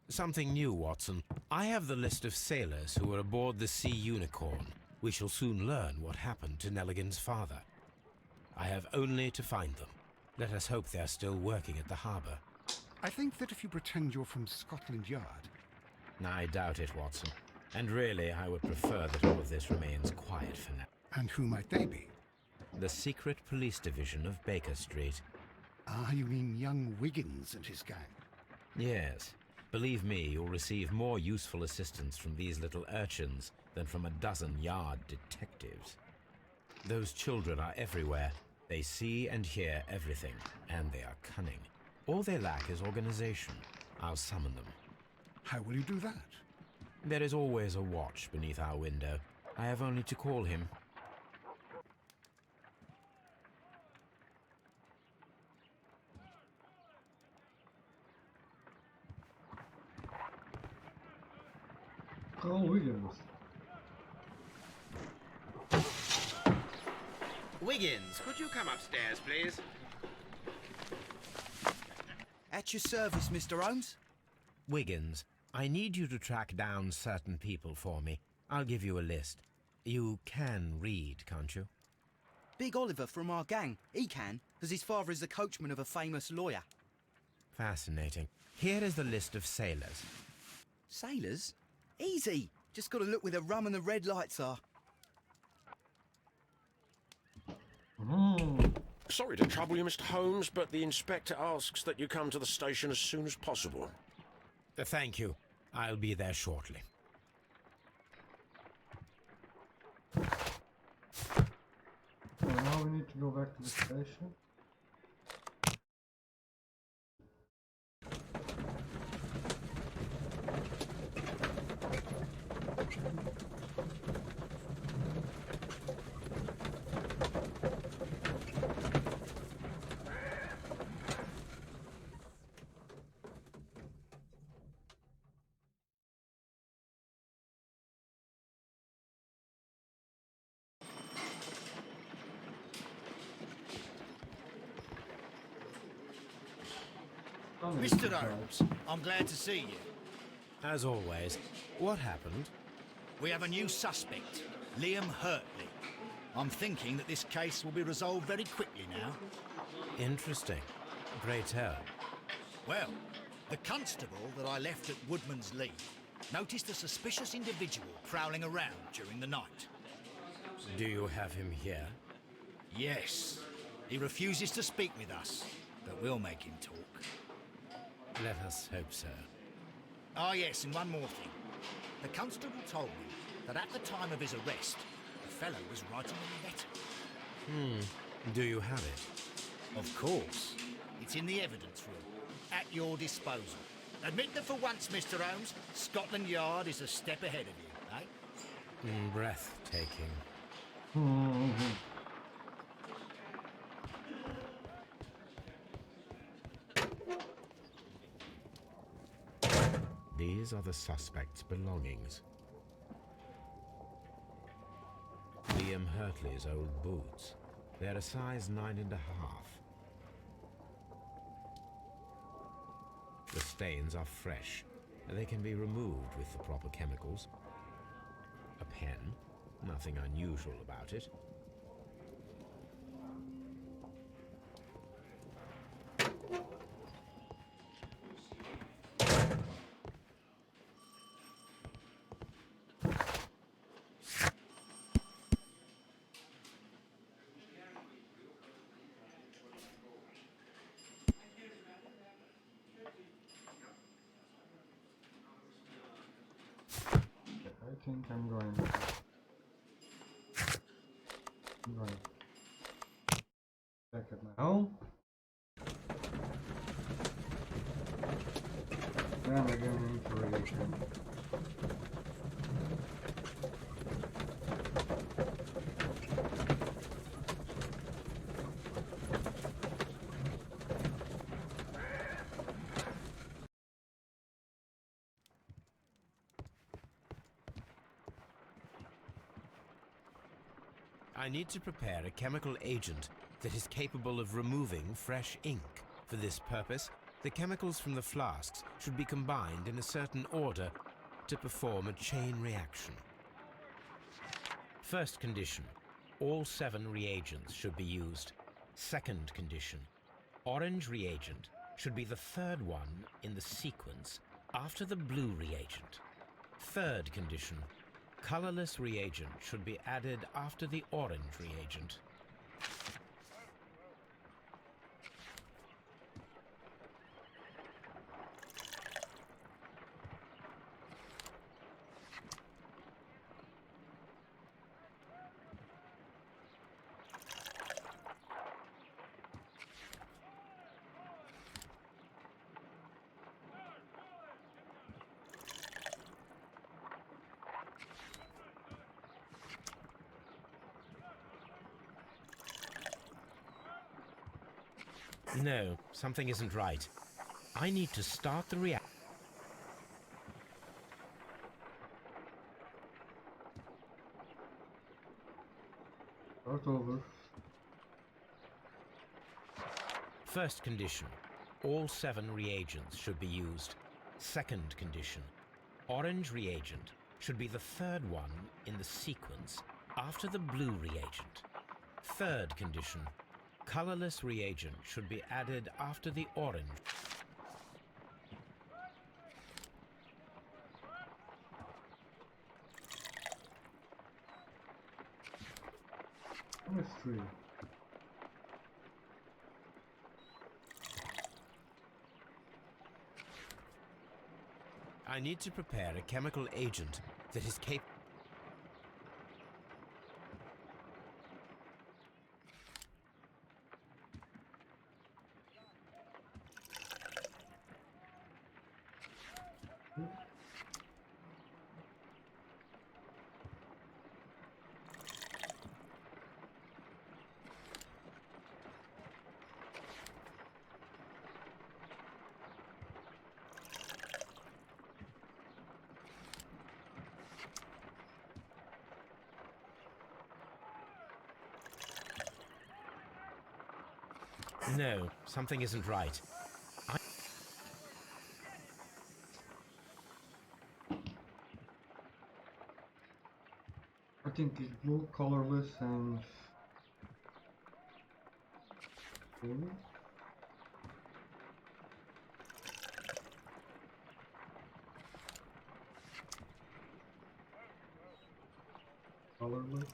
Something new, Watson. I have the list of sailors who were aboard the Sea Unicorn. We shall soon learn what happened to Nelligan's father. I have only to find them. Let us hope they're still working at the harbour. I think that if you pretend you're from Scotland Yard... I doubt it, Watson. And really, I would prefer that all of this remains quiet for now. And who might they be? The secret police division of Baker Street. Ah, you mean young Wiggins and his gang? Yes. Believe me, you'll receive more useful assistance from these little urchins than from a dozen yard detectives. Those children are everywhere. They see and hear everything, and they are cunning. All they lack is organization. I'll summon them. How will you do that? There is always a watch beneath our window. I have only to call him. Carl Williams. Wiggins, could you come upstairs, please? At your service, Mr. Holmes. Wiggins, I need you to track down certain people for me. I'll give you a list. You can read, can't you? Big Oliver from our gang. He can, because his father is the coachman of a famous lawyer. Fascinating. Here is the list of sailors. Sailors? Easy. Just got to look where the rum and the red lights are. Sorry to trouble you, Mr. Holmes, but the inspector asks that you come to the station as soon as possible. Thank you. I'll be there shortly. So now we need to go back to the station. Mr. Holmes, I'm glad to see you. As always, what happened? We have a new suspect, Liam Hurtley. I'm thinking that this case will be resolved very quickly now. Interesting. Pray tell. Well, the constable that I left at Woodman's Lee noticed a suspicious individual prowling around during the night. Do you have him here? Yes. He refuses to speak with us. but we'll make him talk. Let us hope so. Ah, yes, and one more thing. The constable told me that at the time of his arrest, the fellow was writing a letter. Do you have it? Of course. It's in the evidence room, at your disposal. Admit that for once, Mr. Holmes, Scotland Yard is a step ahead of you, eh? Breathtaking. These are the suspect's belongings. Liam Hurtley's old boots. They're a size 9.5. The stains are fresh. They can be removed with the proper chemicals. A pen. Nothing unusual about it. I think I'm going back at my home. Then again interrogation. I need to prepare a chemical agent that is capable of removing fresh ink. For this purpose, the chemicals from the flasks should be combined in a certain order to perform a chain reaction. First condition, all 7 reagents should be used. Second condition, orange reagent should be the third one in the sequence after the blue reagent. Third condition, colorless reagent should be added after the orange reagent. No, something isn't right. I need to start the reaction. Start over. First condition, all 7 reagents should be used. Second condition, orange reagent should be the third one in the sequence after the blue reagent. Third condition, colorless reagent should be added after the orange. Chemistry. I need to prepare a chemical agent that is capable. No, something isn't right. I think it's blue, colorless, and blue. Colorless.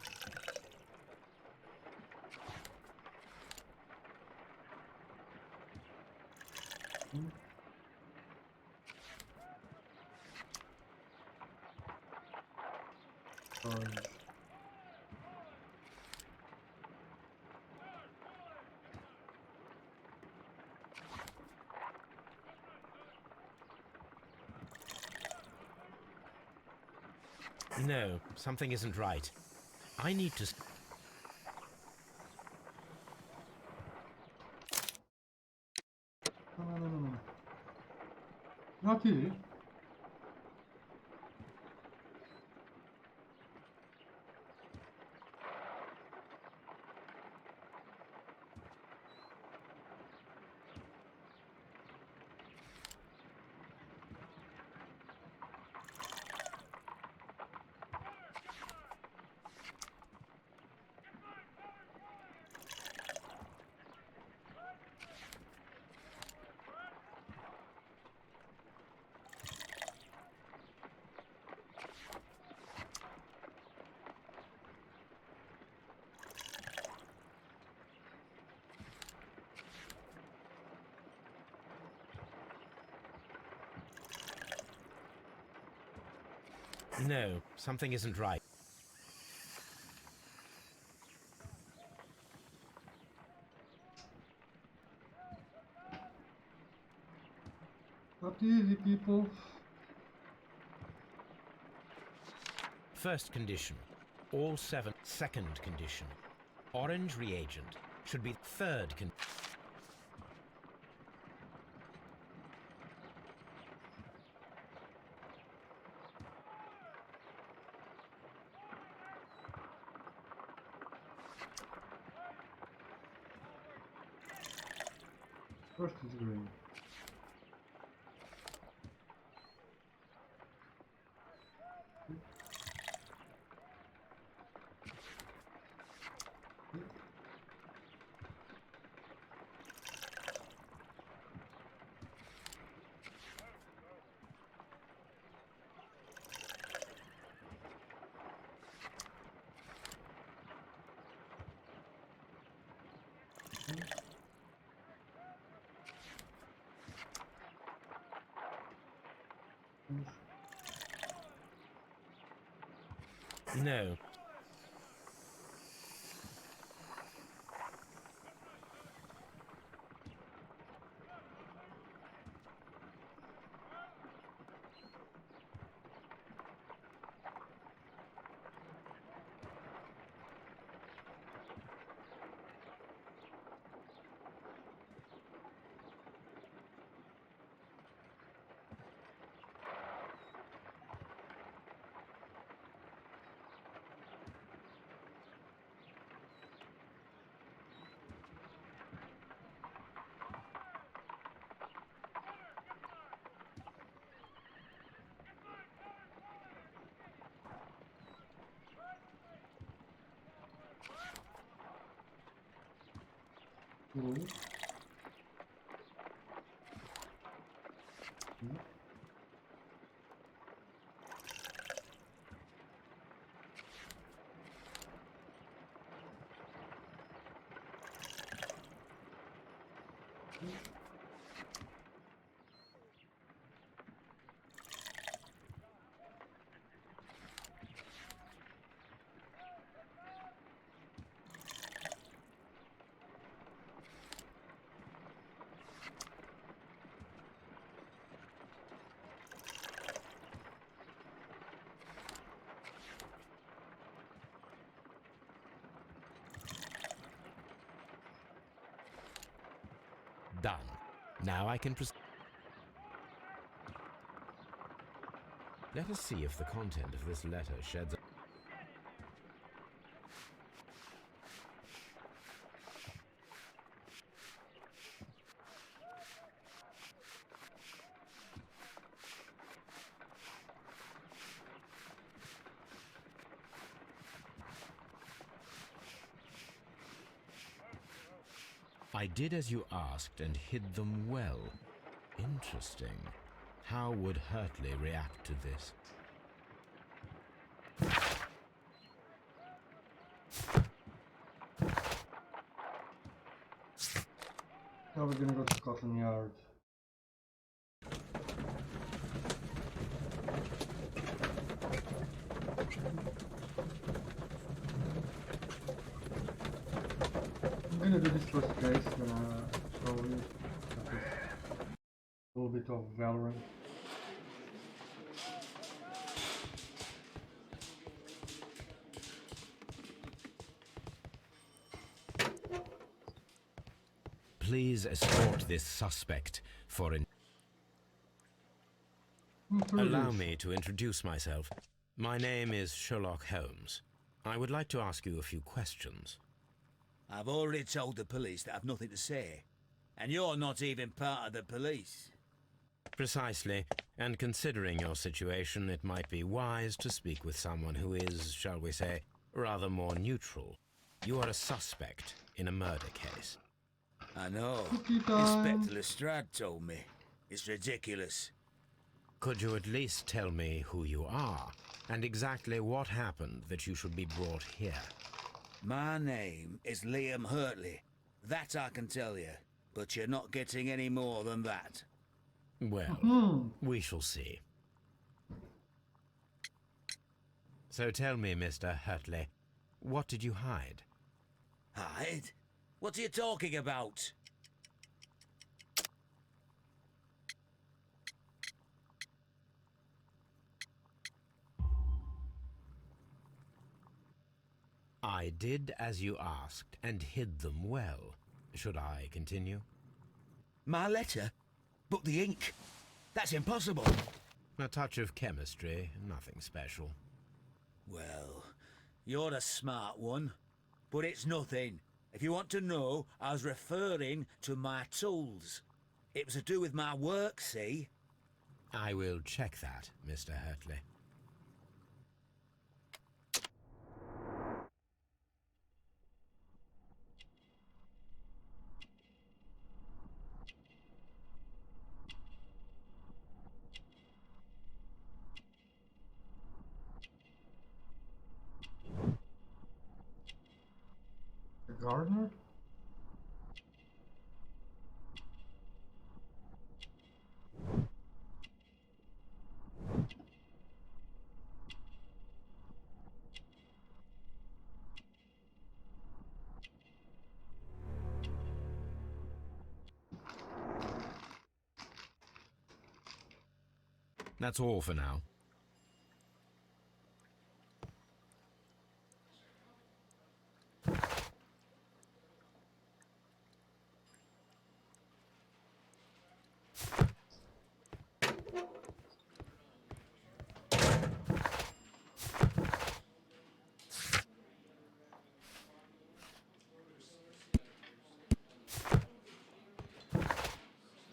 Orange. No, something isn't right. I need to... No. Not here. No, something isn't right. Not easy, people. First condition. All 7. Second condition. Orange reagent should be third condition. First is green. No. Blue. Done. Now I can proceed. Let us see if the content of this letter sheds a... I did as you asked and hid them well. Interesting. How would Hurtley react to this? Now we're gonna go to Scotland Yard. continue to this first case, gonna show you at least a little bit of Valorant. Please escort this suspect for an... Allow me to introduce myself. My name is Sherlock Holmes. I would like to ask you a few questions. I've already told the police that I've nothing to say. And you're not even part of the police. Precisely, and considering your situation, it might be wise to speak with someone who is, shall we say, rather more neutral. You are a suspect in a murder case. I know. Cookie time. Inspector Lestrade told me. It's ridiculous. Could you at least tell me who you are, and exactly what happened that you should be brought here? My name is Liam Hurtley. That I can tell you. But you're not getting any more than that. Well, we shall see. So tell me, Mr. Hurtley, what did you hide? Hide? What are you talking about? I did as you asked, and hid them well. Should I continue? My letter? But the ink? That's impossible. A touch of chemistry, nothing special. Well, you're a smart one. But it's nothing. If you want to know, I was referring to my tools. It was to do with my work, see? I will check that, Mr. Hurtley. The gardener? That's all for now.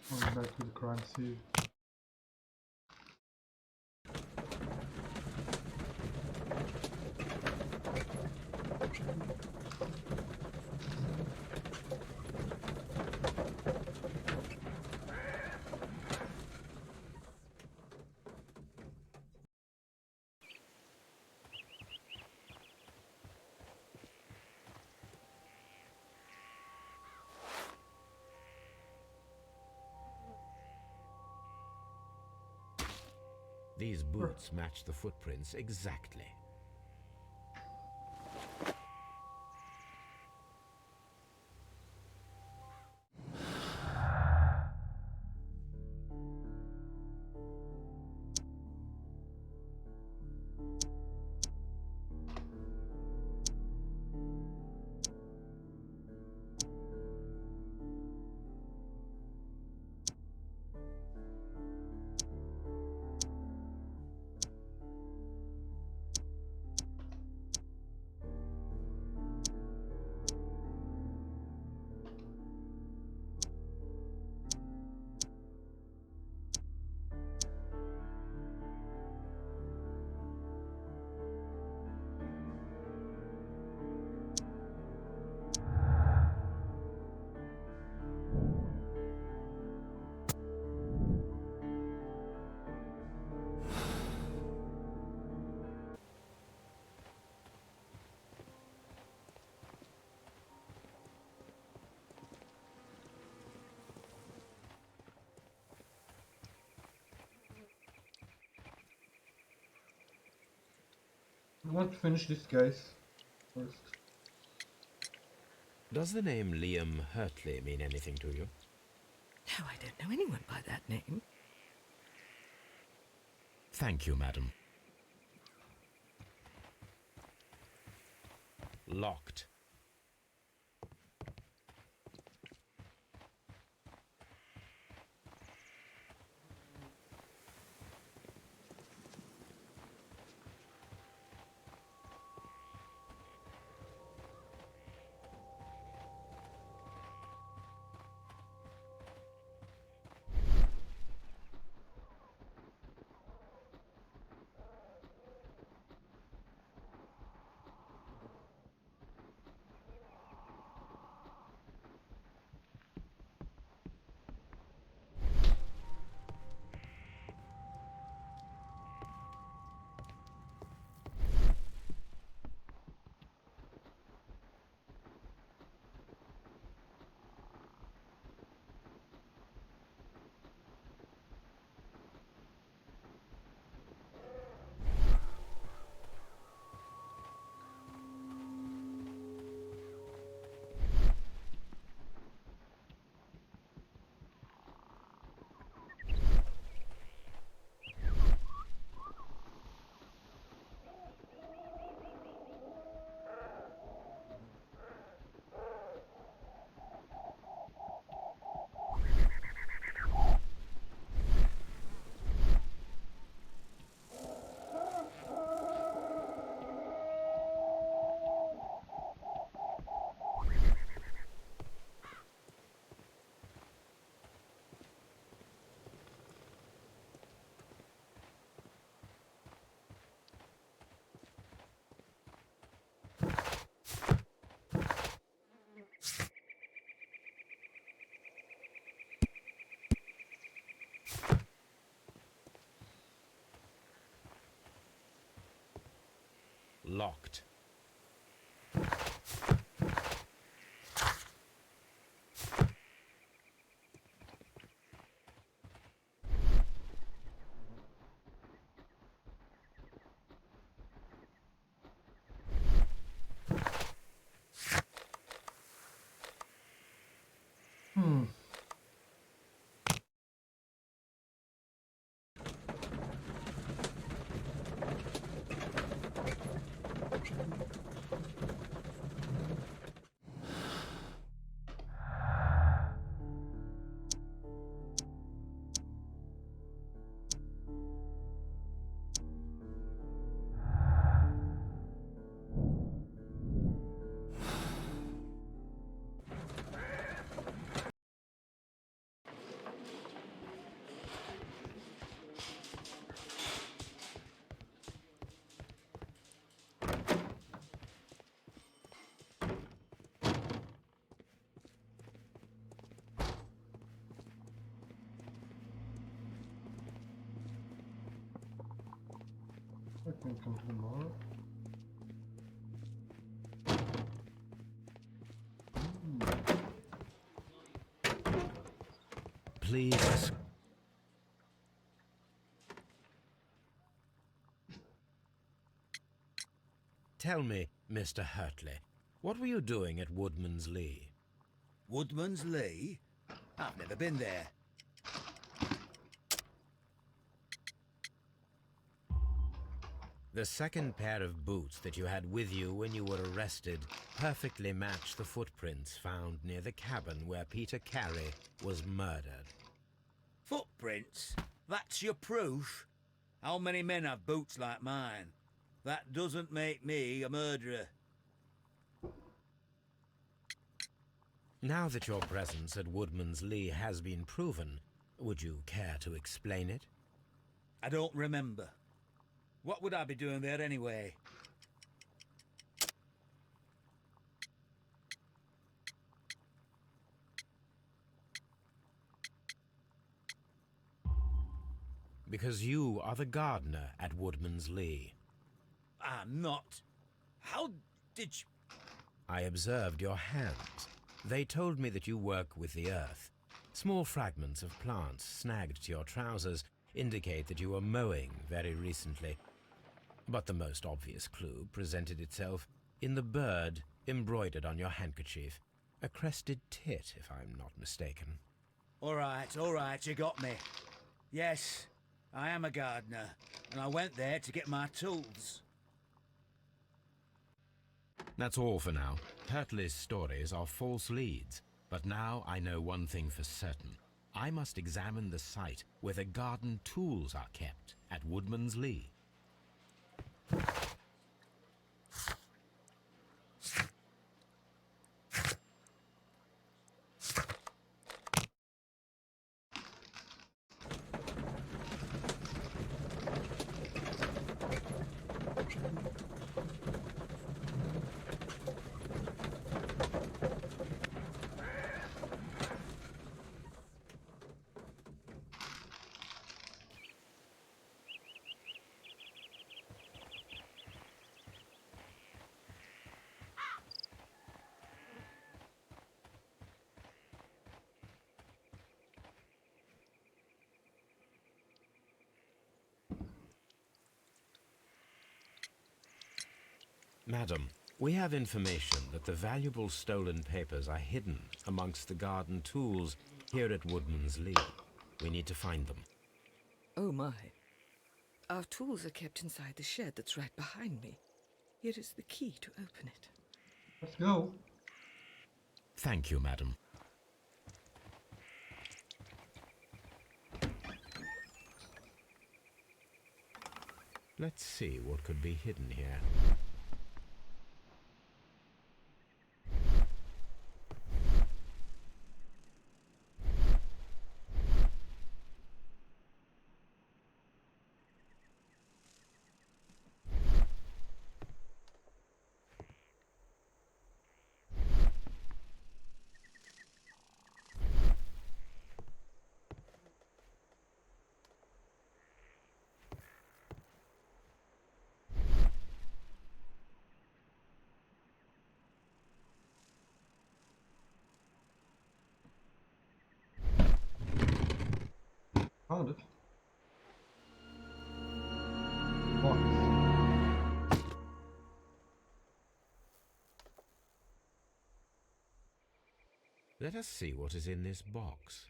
Going back to the crime scene. These boots match the footprints exactly. I want to finish this case first. Does the name Liam Hurtley mean anything to you? No, I don't know anyone by that name. Thank you, madam. Locked. Locked. I can come tomorrow. Please. Tell me, Mr. Hurtley, what were you doing at Woodman's Lee? Woodman's Lee? I've never been there. The second pair of boots that you had with you when you were arrested perfectly match the footprints found near the cabin where Peter Carey was murdered. Footprints? That's your proof? How many men have boots like mine? That doesn't make me a murderer. Now that your presence at Woodman's Lee has been proven, would you care to explain it? I don't remember. What would I be doing there anyway? Because you are the gardener at Woodman's Lee. I'm not. How did you... I observed your hands. They told me that you work with the earth. Small fragments of plants snagged to your trousers indicate that you were mowing very recently. But the most obvious clue presented itself in the bird embroidered on your handkerchief. A crested tit, if I'm not mistaken. All right, you got me. Yes, I am a gardener, and I went there to get my tools. That's all for now. Hurtley's stories are false leads, but now I know one thing for certain. I must examine the site where the garden tools are kept at Woodman's Lee. Madam, we have information that the valuable stolen papers are hidden amongst the garden tools here at Woodman's Lee. We need to find them. Oh my. Our tools are kept inside the shed that's right behind me. Here is the key to open it. Let's go. Thank you, madam. Let's see what could be hidden here. Found it. Box. Let us see what is in this box.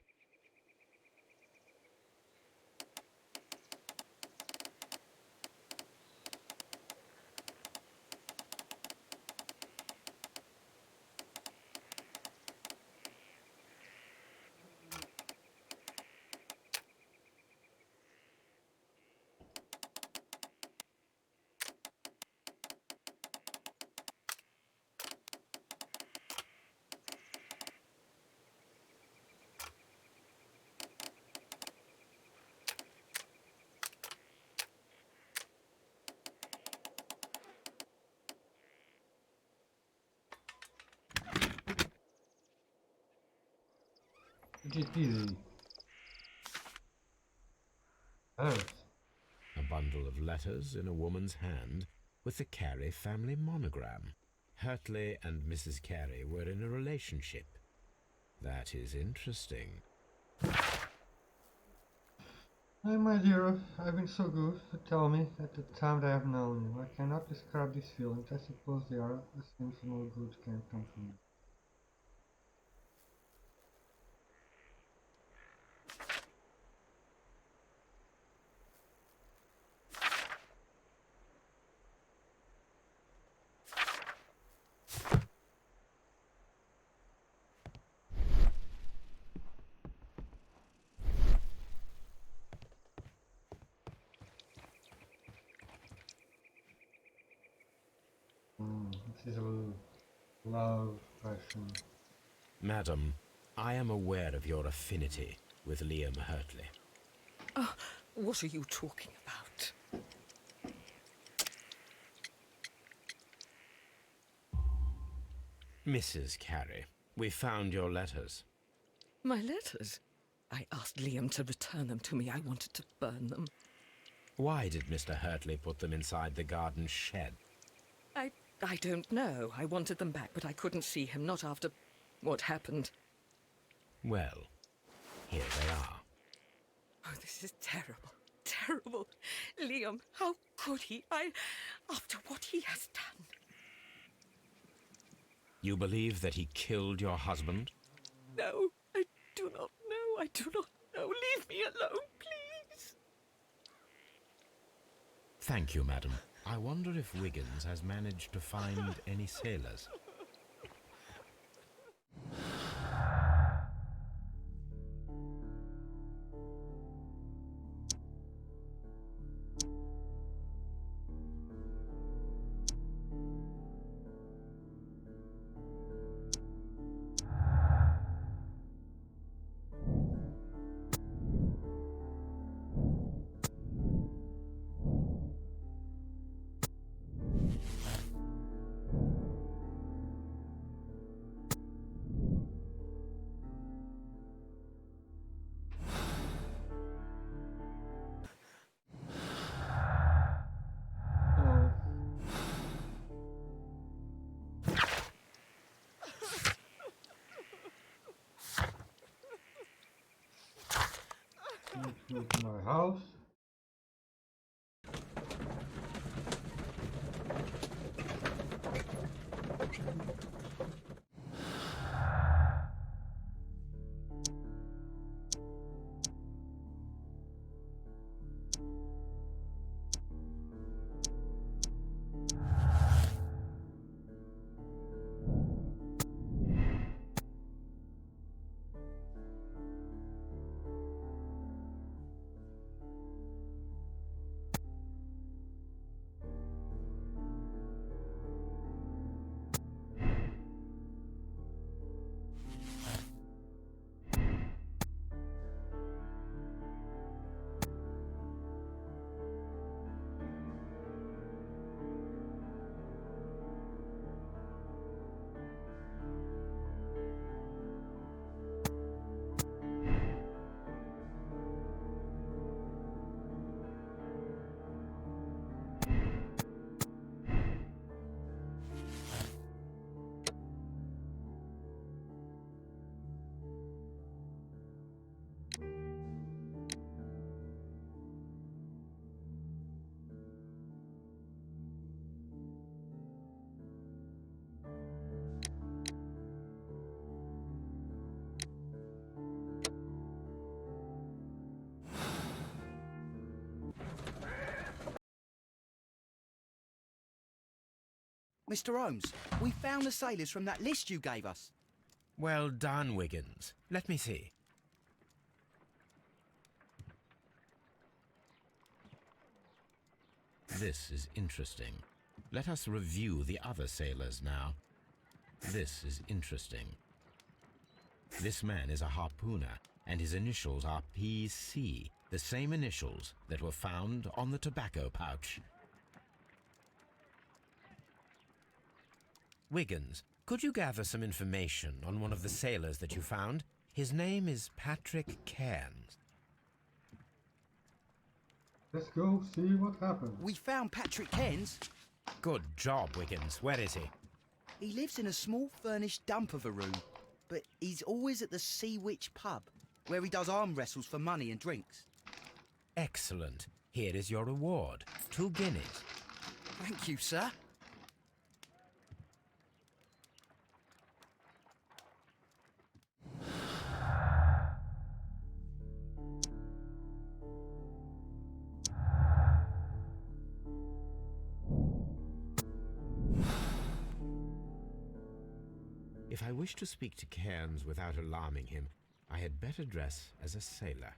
GP. Earth. A bundle of letters in a woman's hand with the Carey family monogram. Hurtley and Mrs. Carey were in a relationship. That is interesting. Hey, my dear, I've been so good to tell me at the time that I have known you. I cannot describe these feelings. I suppose they are the same for no good can come from you. This is a love passion. Madam, I am aware of your affinity with Liam Hurtley. Oh, what are you talking about? Mrs. Carey, we found your letters. My letters? I asked Liam to return them to me. I wanted to burn them. Why did Mr. Hurtley put them inside the garden shed? I don't know. I wanted them back, but I couldn't see him, not after what happened. Well, here they are. Oh, this is terrible. Terrible. Liam, how could he? After what he has done. You believe that he killed your husband? No, I do not know. I do not know. Leave me alone, please. Thank you, madam. I wonder if Wiggins has managed to find any sailors. Oh, into my house. Mr. Holmes, we found the sailors from that list you gave us. Well done, Wiggins. Let me see. This is interesting. Let us review the other sailors now. This is interesting. This man is a harpooner, and his initials are PC, the same initials that were found on the tobacco pouch. Wiggins, could you gather some information on one of the sailors that you found? His name is Patrick Cairns. Let's go see what happened. We found Patrick Cairns. Good job, Wiggins. Where is he? He lives in a small furnished dump of a room, but he's always at the Sea Witch pub, where he does arm wrestles for money and drinks. Excellent. Here is your reward. 2 guineas. Thank you, sir. If I wish to speak to Cairns without alarming him, I had better dress as a sailor.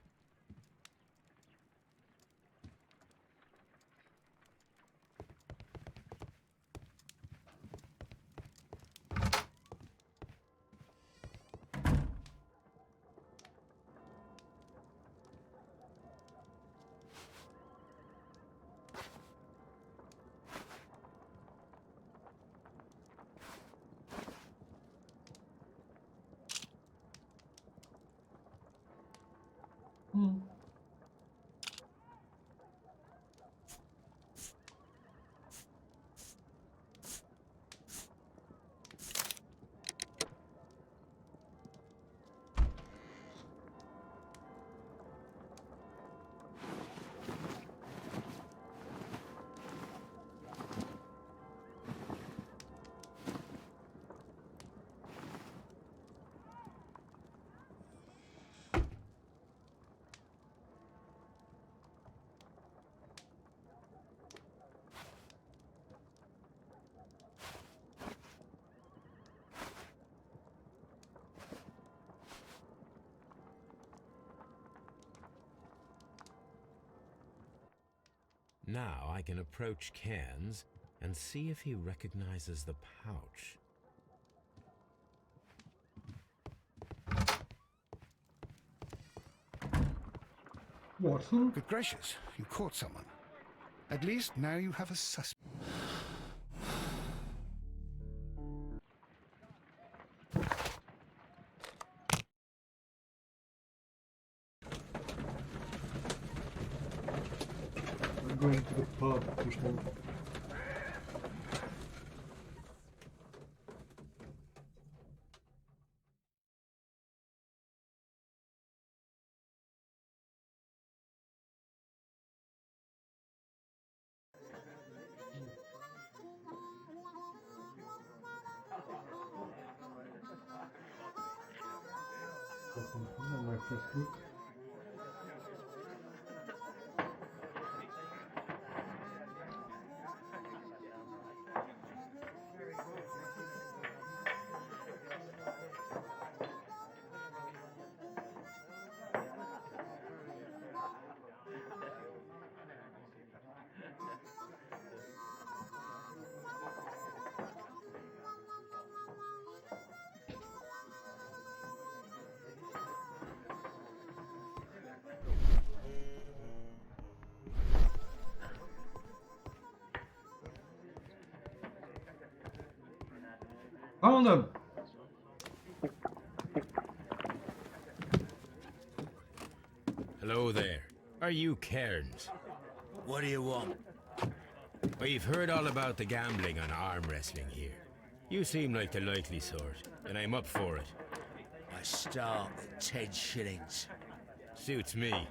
Now I can approach Cairns and see if he recognizes the pouch. Watson? Good gracious, you caught someone. At least now you have a suspect. I'm going to the pub, people. On my Facebook. Found them! Hello there. Are you Cairns? What do you want? We've heard all about the gambling on arm wrestling here. You seem like the likely sort, and I'm up for it. I start at 10 shillings. Suits me.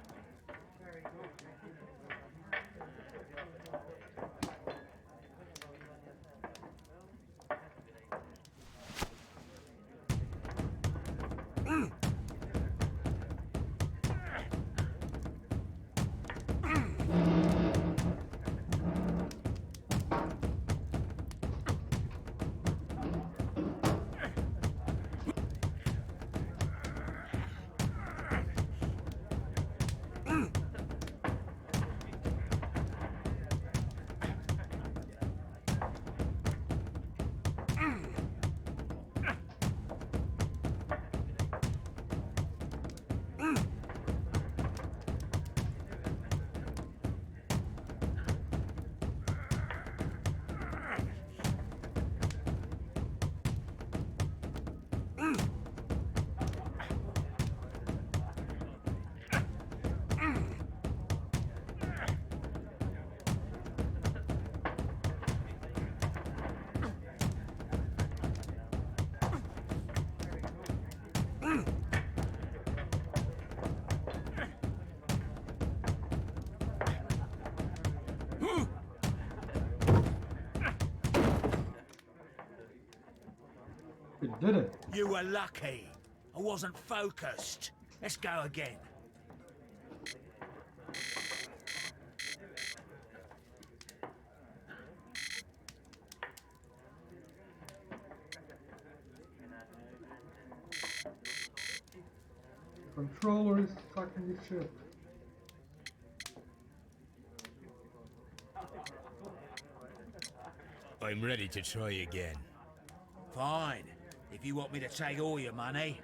It did it. You were lucky. I wasn't focused. Let's go again. The controller is stuck in the ship. I'm ready to try again. Fine. If you want me to take all your money.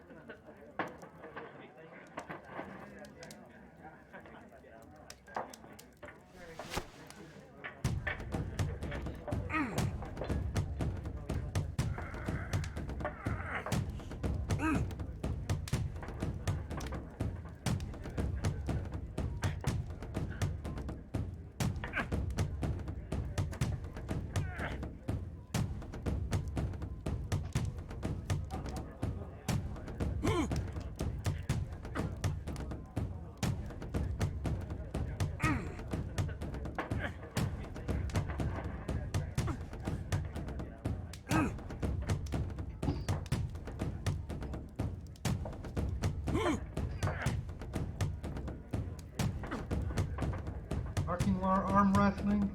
Parking lot arm wrestling.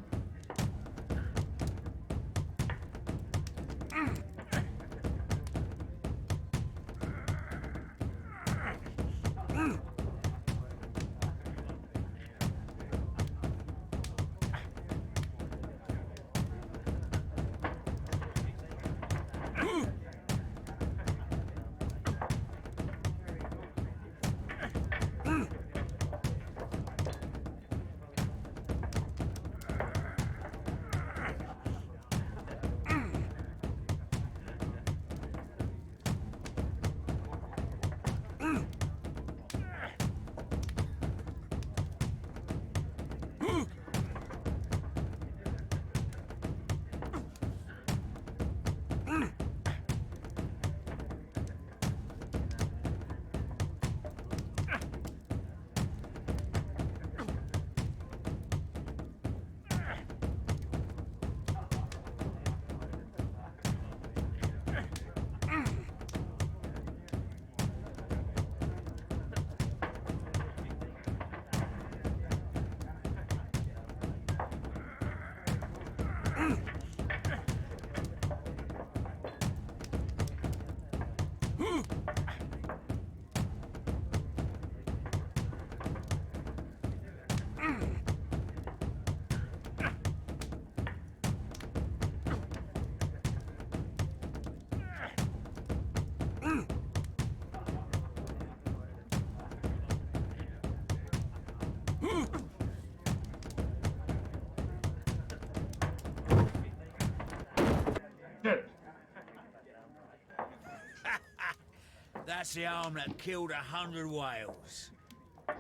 That's the arm that killed 100 whales.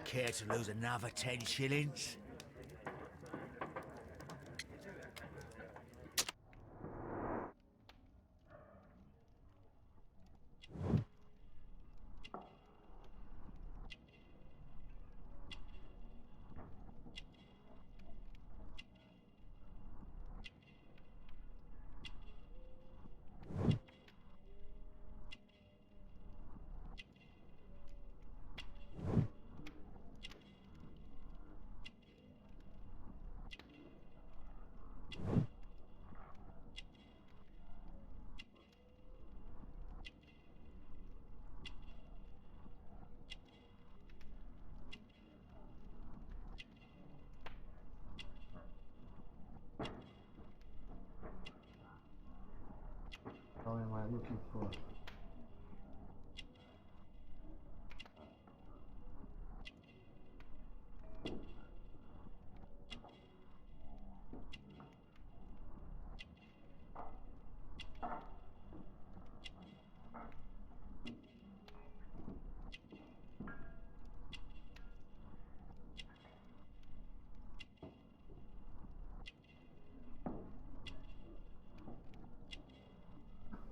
Care to lose another 10 shillings? What am I looking for?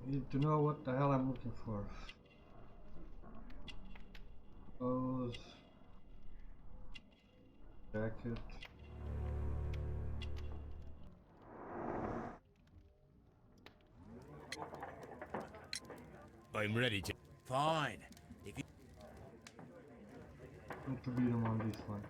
I need to know what the hell I'm looking for. Clothes. Jacket. I'm ready to... Fine. If you... Need to beat him on this one.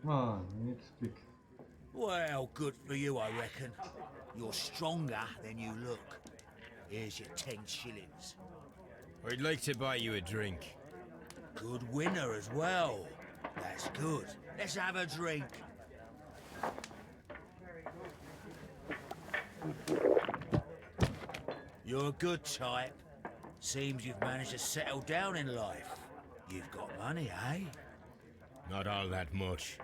Come on, you need to speak. Well, good for you, I reckon. You're stronger than you look. Here's your 10 shillings. I'd like to buy you a drink. Good winner as well. That's good. Let's have a drink. You're a good type. Seems you've managed to settle down in life. You've got money, eh? Not all that much.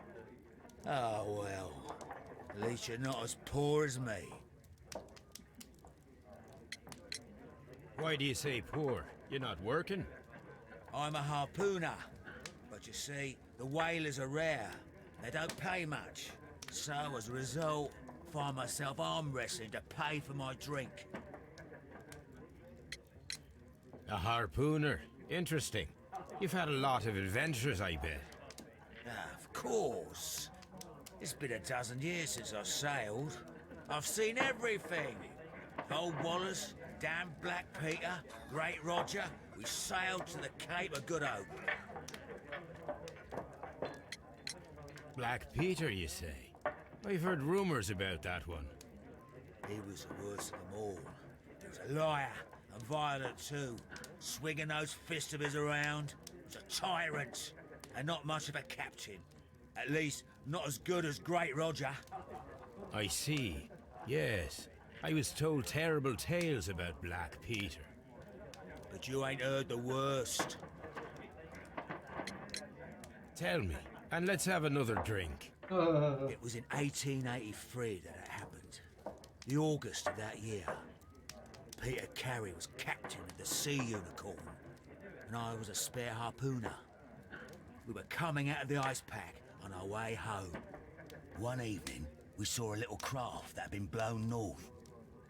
Oh, well. At least you're not as poor as me. Why do you say poor? You're not working? I'm a harpooner. But you see, the whalers are rare. They don't pay much. So, as a result, I find myself arm wrestling to pay for my drink. A harpooner? Interesting. You've had a lot of adventures, I bet. Of course. It's been a dozen years since I sailed. I've seen everything. Old Wallace, damn Black Peter, Great Roger. We sailed to the Cape of Good Hope. Black Peter, you say? I've heard rumors about that one. He was the worst of them all. He was a liar and violent too. Swinging those fists of his around. He was a tyrant and not much of a captain. At least, not as good as Great Roger. I see. Yes. I was told terrible tales about Black Peter. But you ain't heard the worst. Tell me, and let's have another drink. It was in 1883 that it happened. the August of that year. Peter Carey was captain of the Sea Unicorn, and I was a spare harpooner. We were coming out of the ice pack on our way home. One evening, we saw a little craft that had been blown north.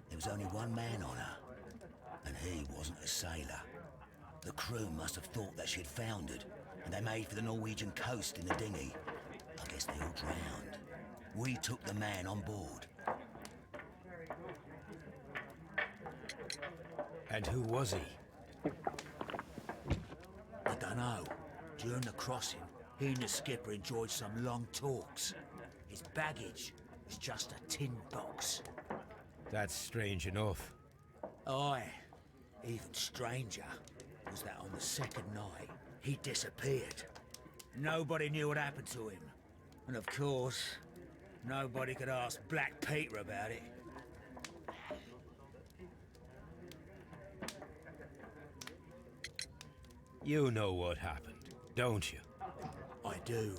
There was only one man on her, and he wasn't a sailor. The crew must have thought that she'd foundered, and they made for the Norwegian coast in the dinghy. I guess they all drowned. We took the man on board. And who was he? I dunno. During the crossing, he and the skipper enjoyed some long talks. His baggage was just a tin box. That's strange enough. Aye. Even stranger was that on the second night, he disappeared. Nobody knew what happened to him. And of course, nobody could ask Black Peter about it. You know what happened, don't you? I do.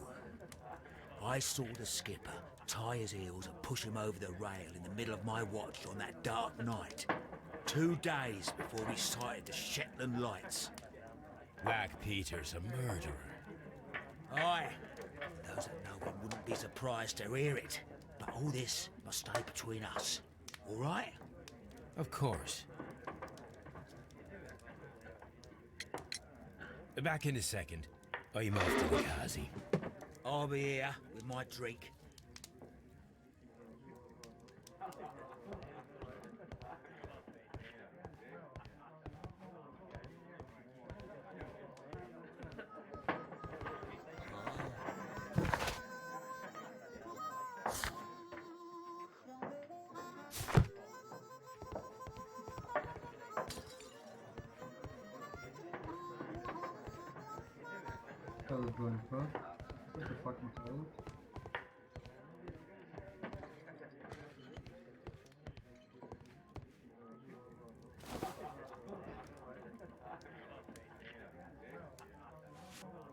I saw the skipper tie his heels and push him over the rail in the middle of my watch on that dark night. 2 days before we sighted the Shetland lights. Black Peter's a murderer. Aye. Those that know him wouldn't be surprised to hear it. But all this must stay between us. All right? Of course. Back in a second. I'm off to the Kazi. I'll be here with my drink. Toilet going first. Where's the fucking toilet?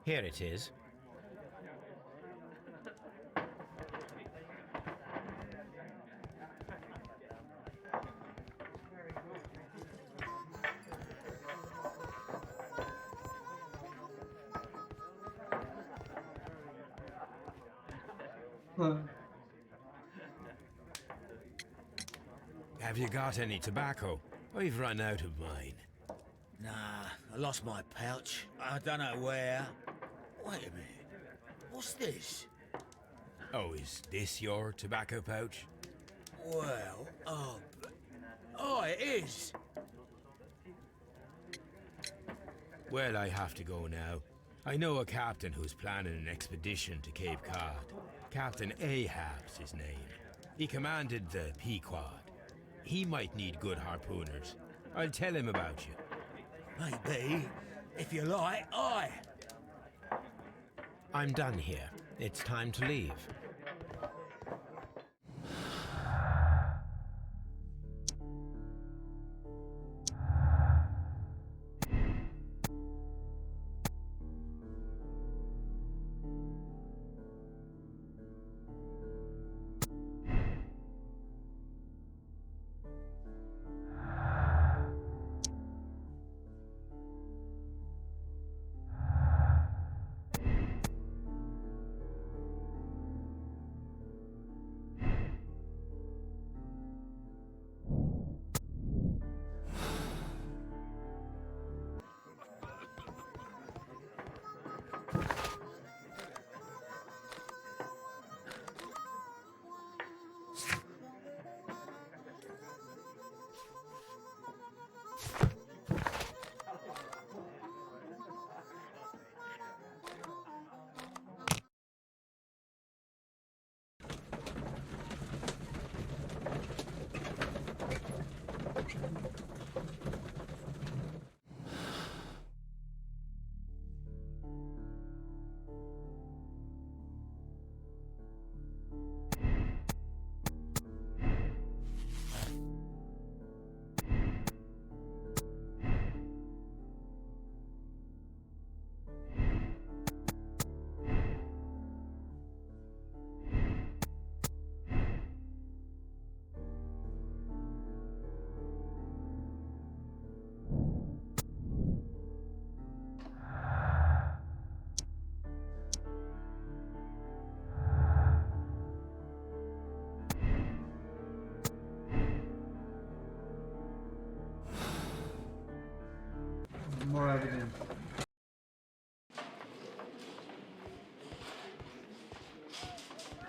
Here it is. Have you got any tobacco? I've run out of mine. Nah, I lost my pouch. I don't know where. Wait a minute. What's this? Oh, is this your tobacco pouch? Well, oh, it is. Well, I have to go now. I know a captain who's planning an expedition to Cape Cod. Captain Ahab's his name. He commanded the Pequod. He might need good harpooners. I'll tell him about you. Maybe. If you like, aye. I'm done here. It's time to leave.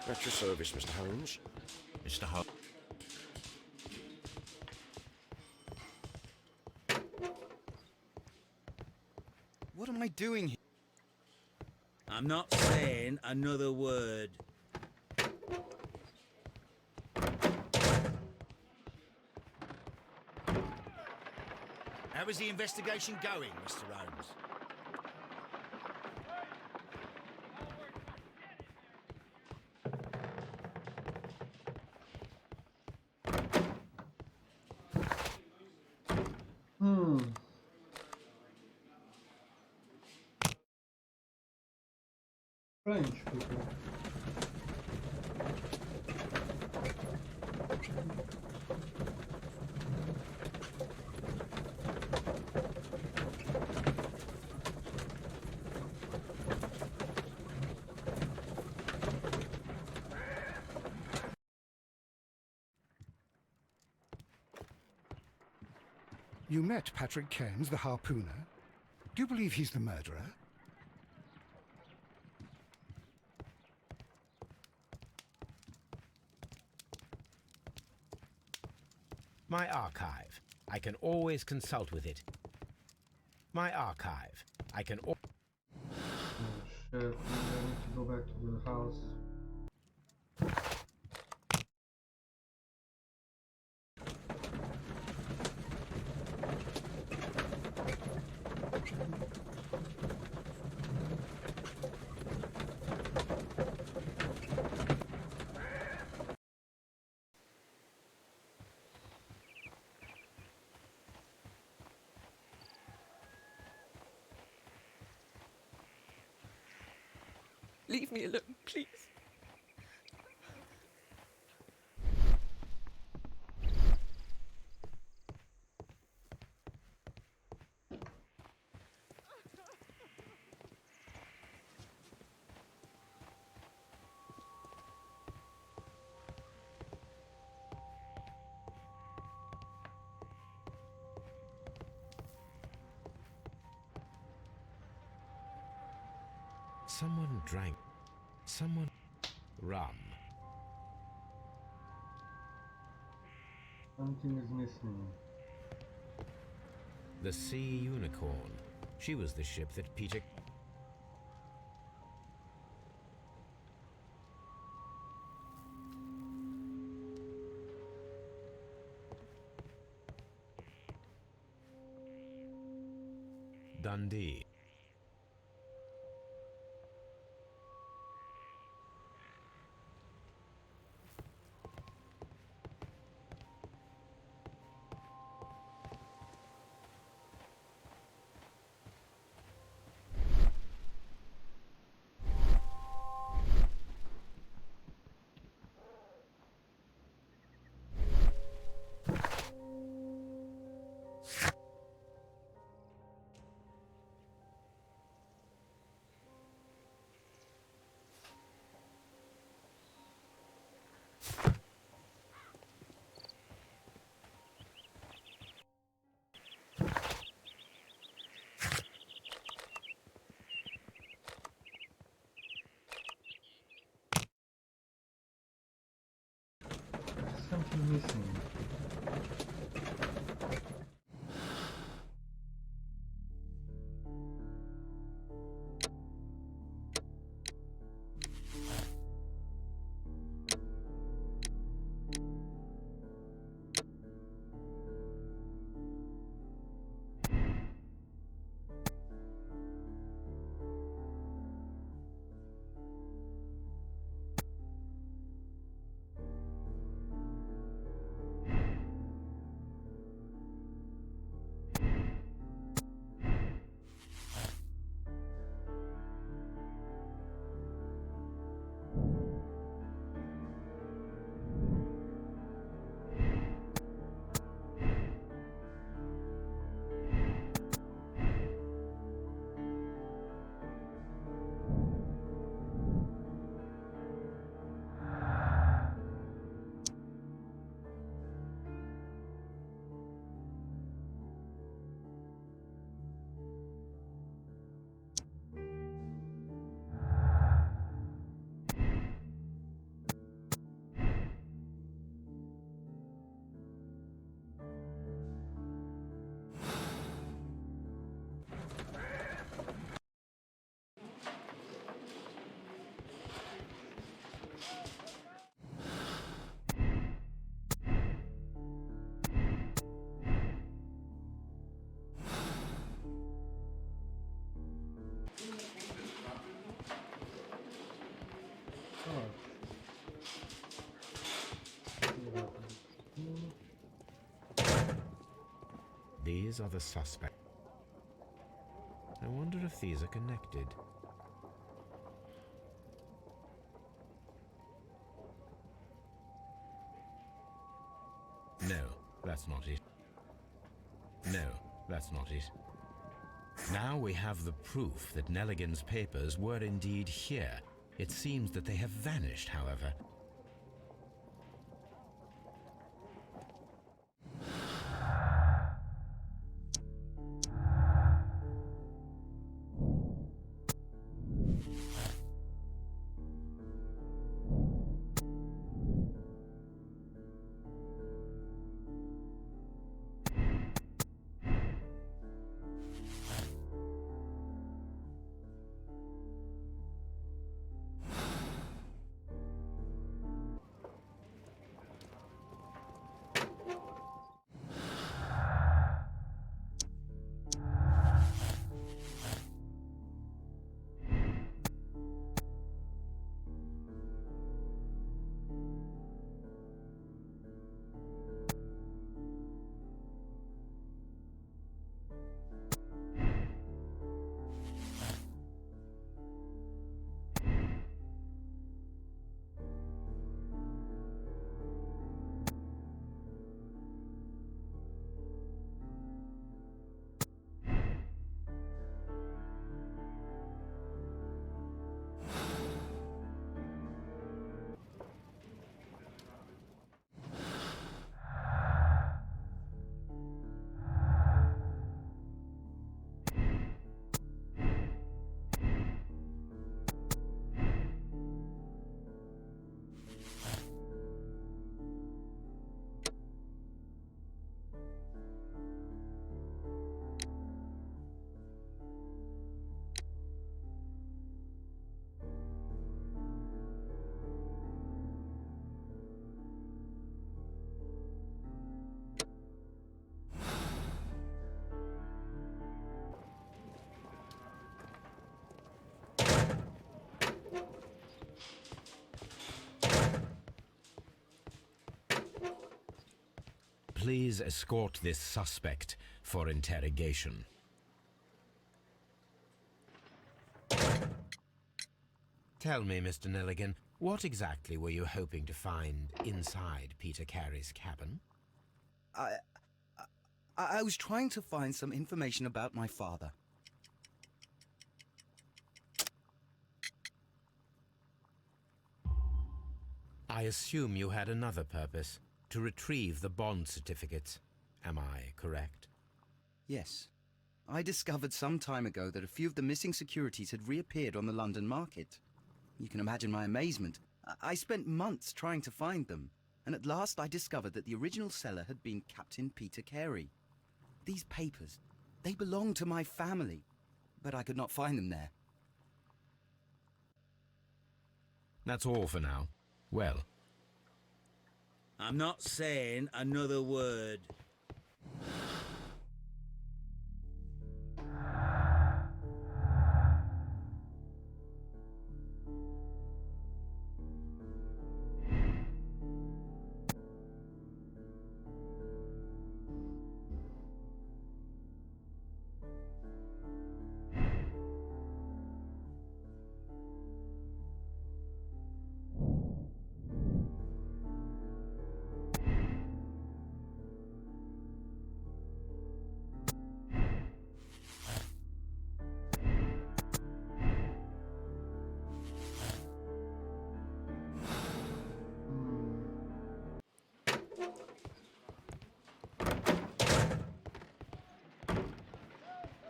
At your service, Mr. Holmes. Mr. Holmes. What am I doing here? I'm not saying another word. How is the investigation going, Mr. Holmes? Hmm. Strange people. You met Patrick Cairns, the harpooner. Do you believe he's the murderer? My archive. I can always consult with it. My archive. I can Oh shit, maybe I need to go back to the house. Leave me alone, please. Someone drank. Someone. Rum. Something is missing. The Sea Unicorn. She was the ship that Peter. Dundee. There's something missing. These are the suspects. I wonder if these are connected. No, that's not it. No, that's not it. Now we have the proof that Nelligan's papers were indeed here. It seems that they have vanished, however. Please escort this suspect for interrogation. Tell me, Mr. Nelligan, what exactly were you hoping to find inside Peter Carey's cabin? I was trying to find some information about my father. I assume you had another purpose, to retrieve the bond certificates. Am I correct? Yes. I discovered some time ago that a few of the missing securities had reappeared on the London market. You can imagine my amazement. I spent months trying to find them, and at last I discovered that the original seller had been Captain Peter Carey. These papers, they belonged to my family, but I could not find them there. That's all for now. Well, I'm not saying another word.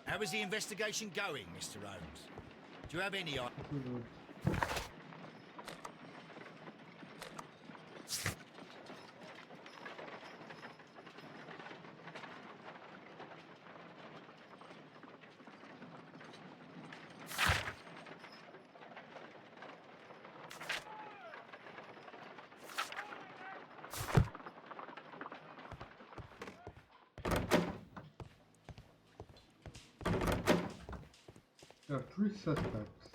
How is the investigation going, Mr. Holmes? Do you have any idea? There are 3 suspects.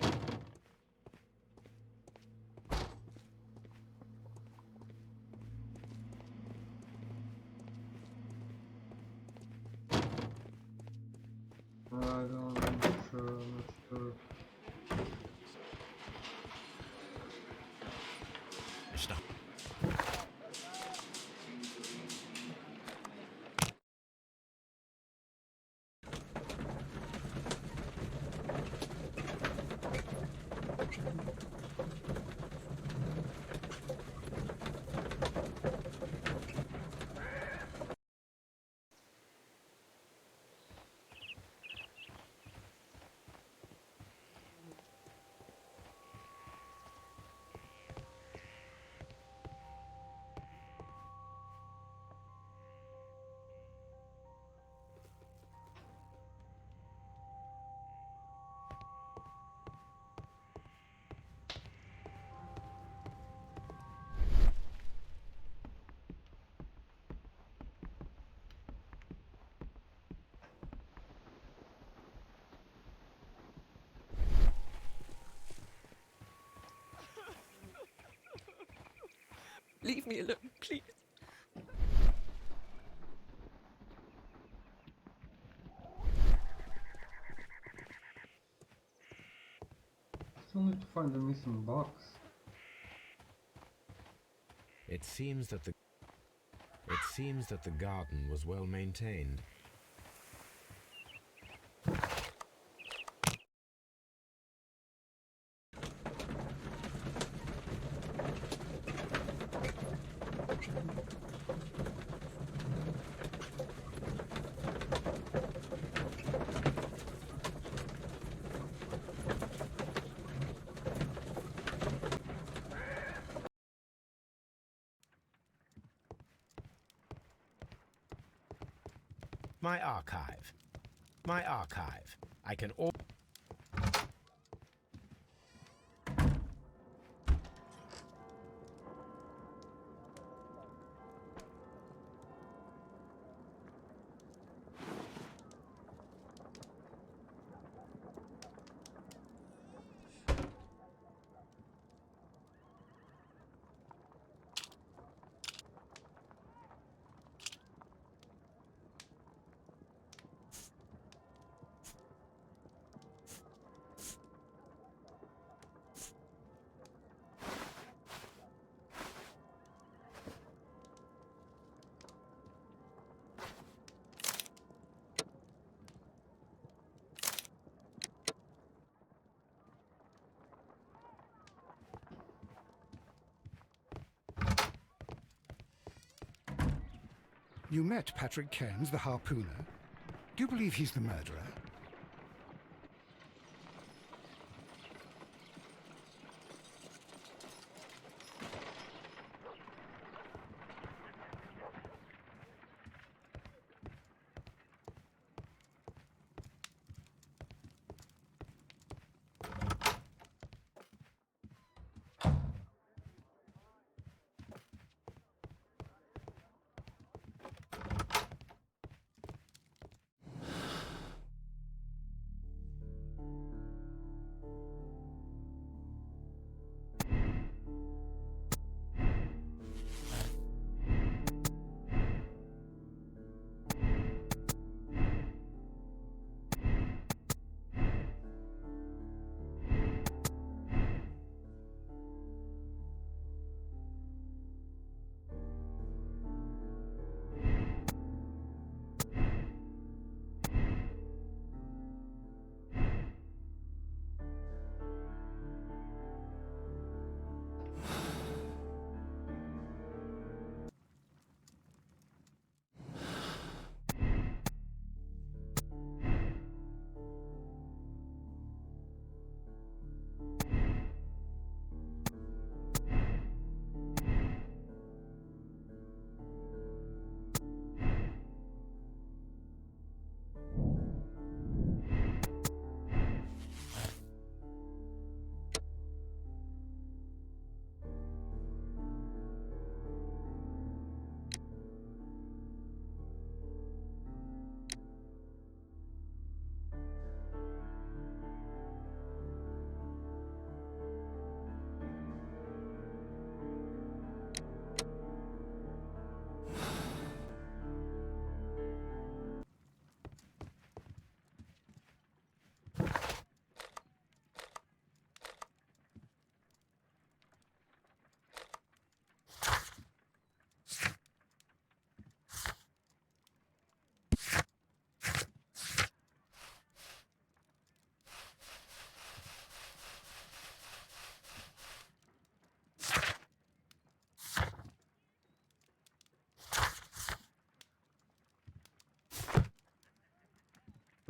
I'm not sure. Stop. Leave me alone, please. Still need to find the missing box. It seems that the garden was well maintained. My archive. My archive. I can all... You met Patrick Cairns, the harpooner. Do you believe he's the murderer?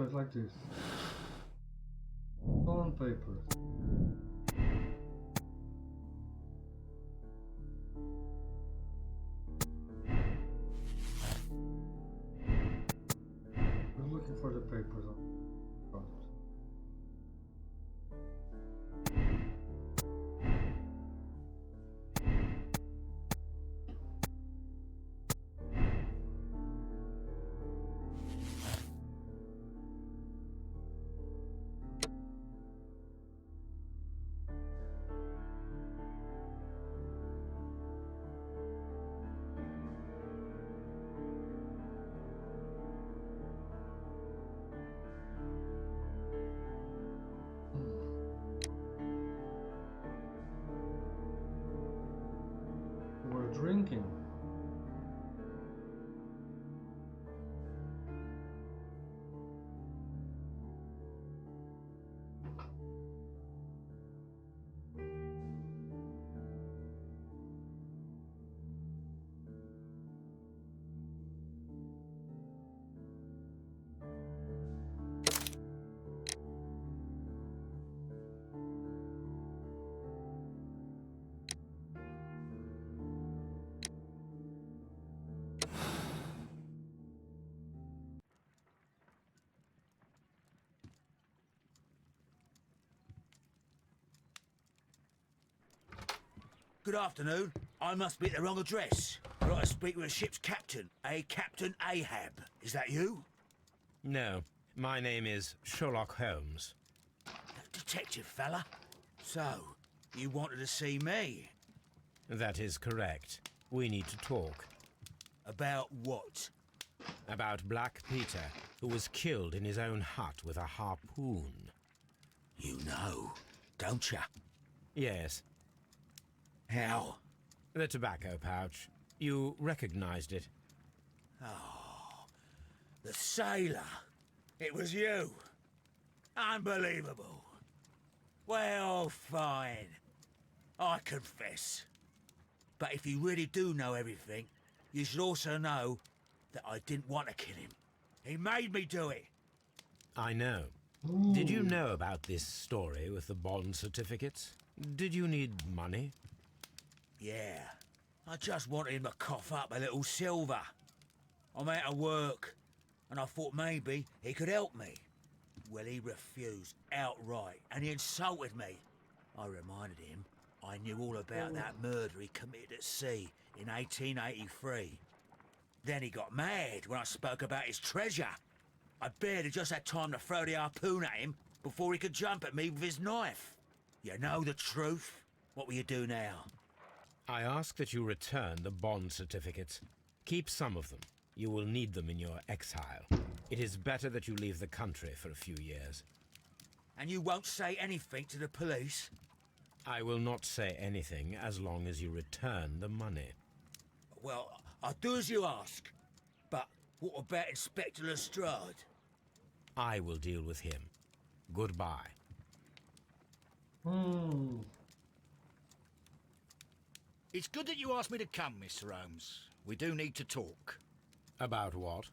So it's like this. Stolen papers. We're looking for the papers on front. We're drinking. Good afternoon. I must be at the wrong address. I'd like to speak with a ship's captain, a Captain Ahab. Is that you? No, my name is Sherlock Holmes. Detective fella. So, you wanted to see me? That is correct. We need to talk. About what? About Black Peter, who was killed in his own hut with a harpoon. You know, don't you? Yes, How? the tobacco pouch. You recognized it. Oh, the sailor. It was you. Unbelievable. Well, fine. I confess. But if you really do know everything, you should also know that I didn't want to kill him. He made me do it. I know. Did you know about this story with the bond certificates? Did you need money? Yeah. I just wanted him to cough up a little silver. I'm out of work, and I thought maybe he could help me. Well, he refused outright, and he insulted me. I reminded him I knew all about that murder he committed at sea in 1883. Then he got mad when I spoke about his treasure. I barely just had time to throw the harpoon at him before he could jump at me with his knife. You know the truth. What will you do now? I ask that you return the bond certificates. Keep some of them. You will need them in your exile. It is better that you leave the country for a few years. And you won't say anything to the police? I will not say anything as long as you return the money. Well, I'll do as you ask. But what about Inspector Lestrade? I will deal with him. Goodbye. It's good that you asked me to come, Mr. Holmes. We do need to talk. About what?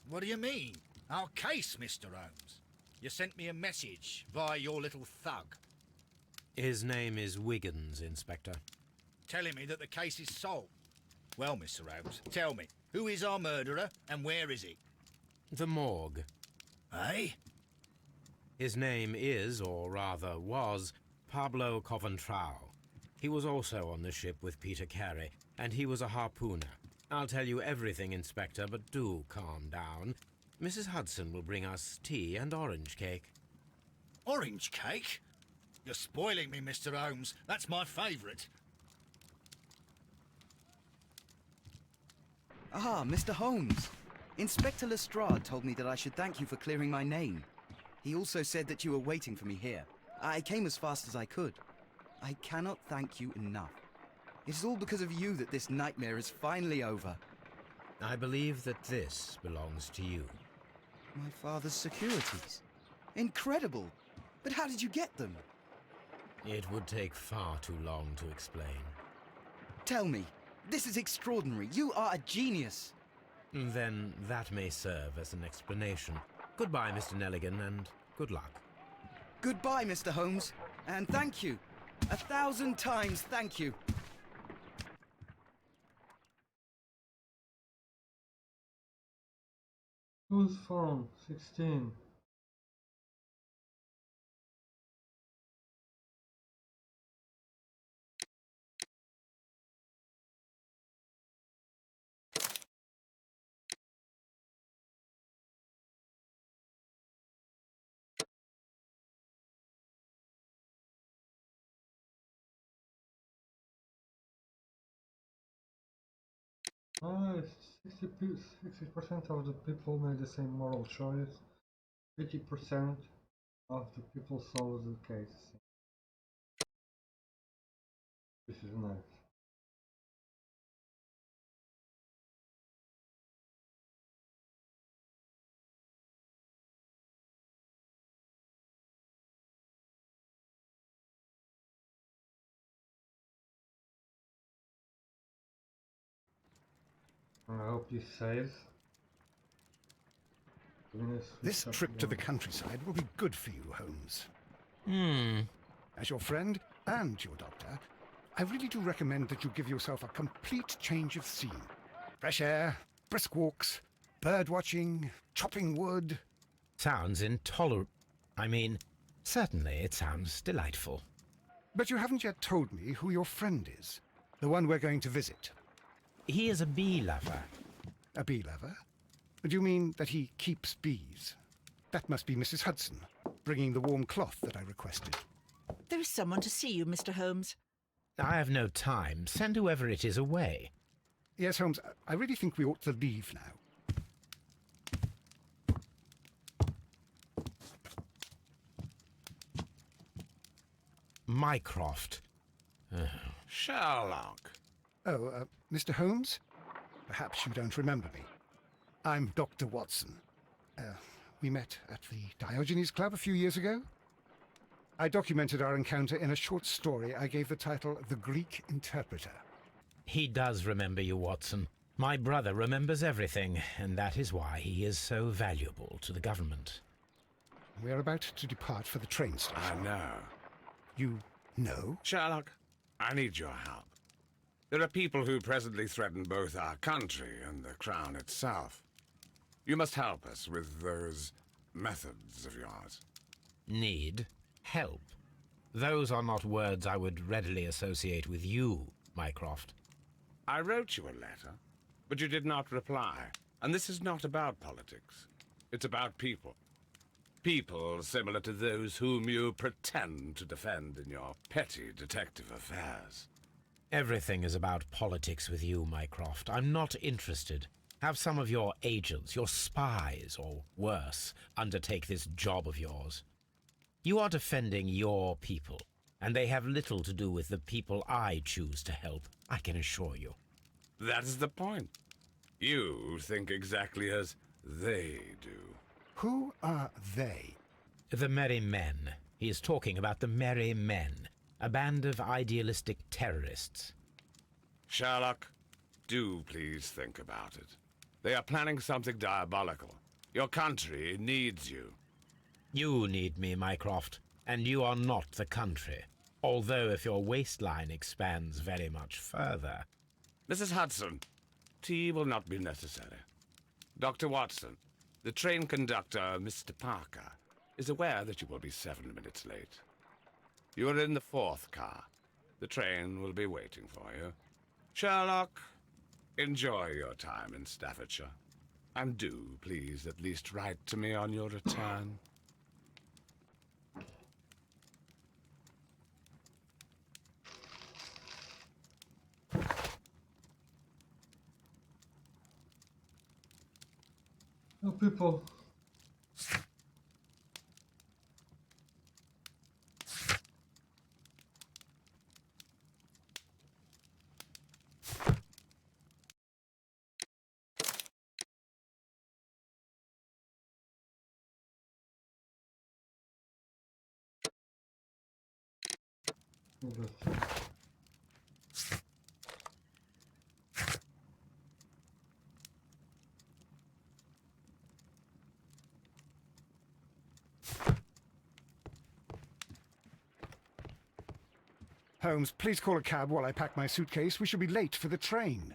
What do you mean? Our case, Mr. Holmes. You sent me a message via your little thug, His name is Wiggins, Inspector. telling me that the case is solved. Well, Mr. Holmes, tell me, who is our murderer and where is he? The morgue. Eh? His name is, or rather was, Pablo Coventrao. He was also on the ship with Peter Carey, and he was a harpooner. I'll tell you everything, Inspector, but do calm down. Mrs. Hudson will bring us tea and orange cake. Orange cake? You're spoiling me, Mr. Holmes. That's my favourite. Ah, Mr. Holmes. Inspector Lestrade told me that I should thank you for clearing my name. He also said that you were waiting for me here. I came as fast as I could. I cannot thank you enough. It is all because of you that this nightmare is finally over. I believe that this belongs to you. My father's securities. Incredible! But how did you get them? It would take far too long to explain. Tell me. This is extraordinary. You are a genius. Then that may serve as an explanation. Goodbye, Mr. Nelligan, and good luck. Goodbye, Mr. Holmes, and thank you. 1,000 times thank you. Whose phone? 16. Ah, 60% of the people made the same moral choice. 80% of the people solved the case. This is nice. I hope this saves. This trip to the countryside will be good for you, Holmes. Hmm. As your friend and your doctor, I really do recommend that you give yourself a complete change of scene. Fresh air, brisk walks, bird watching, chopping wood. Sounds intolerable. I mean, certainly it sounds delightful. But you haven't yet told me who your friend is, the one we're going to visit. He is a bee lover. A bee lover? Do you mean that he keeps bees? That must be Mrs. Hudson, bringing the warm cloth that I requested. There is someone to see you, Mr. Holmes. I have no time. Send whoever it is away. Yes, Holmes, I really think we ought to leave now. Mycroft. Sherlock. Oh, Mr. Holmes? Perhaps you don't remember me. I'm Dr. Watson. We met at the Diogenes Club a few years ago. I documented our encounter in a short story I gave the title The Greek Interpreter. He does remember you, Watson. My brother remembers everything, and that is why he is so valuable to the government. We're about to depart for the train station. I know. You know? Sherlock, I need your help. There are people who presently threaten both our country and the Crown itself. You must help us with those methods of yours. Need? Help? Those are not words I would readily associate with you, Mycroft. I wrote you a letter, but you did not reply. And this is not about politics. It's about people. People similar to those whom you pretend to defend in your petty detective affairs. Everything is about politics with you, Mycroft. I'm not interested. Have some of your agents, your spies, or worse, undertake this job of yours. You are defending your people, and they have little to do with the people I choose to help, I can assure you. That is the point. You think exactly as they do. Who are they? The Merry Men. He is talking about the Merry Men, a band of idealistic terrorists. Sherlock, do please think about it. They are planning something diabolical. Your country needs you. You need me, Mycroft, and you are not the country. Although if your waistline expands very much further. Mrs. Hudson, tea will not be necessary. Dr. Watson, the train conductor, Mr. Parker, is aware that you will be 7 minutes late. You are in the 4th car. The train will be waiting for you. Sherlock, enjoy your time in Staffordshire. And do, please, at least write to me on your return. Oh, people. Holmes, please call a cab while I pack my suitcase. We shall be late for the train.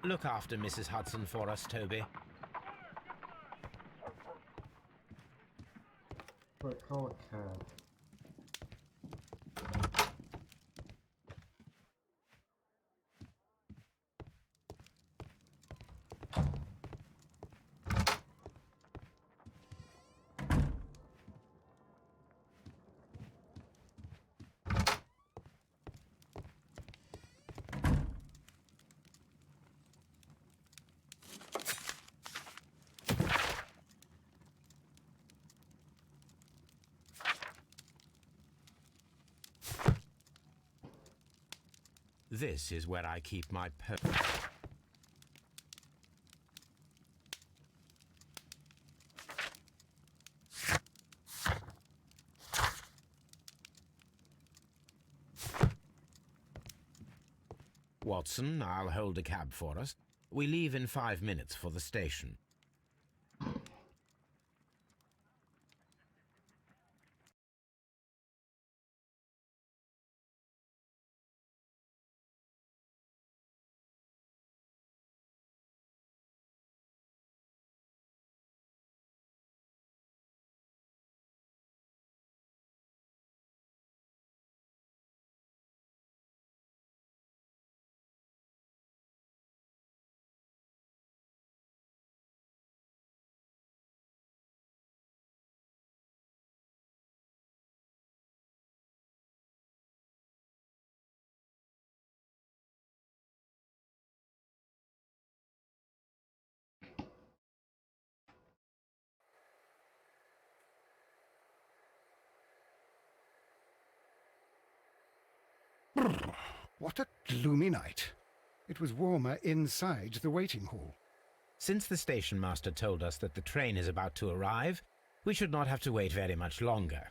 Look after Mrs. Hudson for us, Toby. Right, call a cab. This is where I keep my Watson, I'll hold a cab for us. We leave in 5 minutes for the station. What a gloomy night. It was warmer inside the waiting hall. Since the station master told us that the train is about to arrive, we should not have to wait very much longer.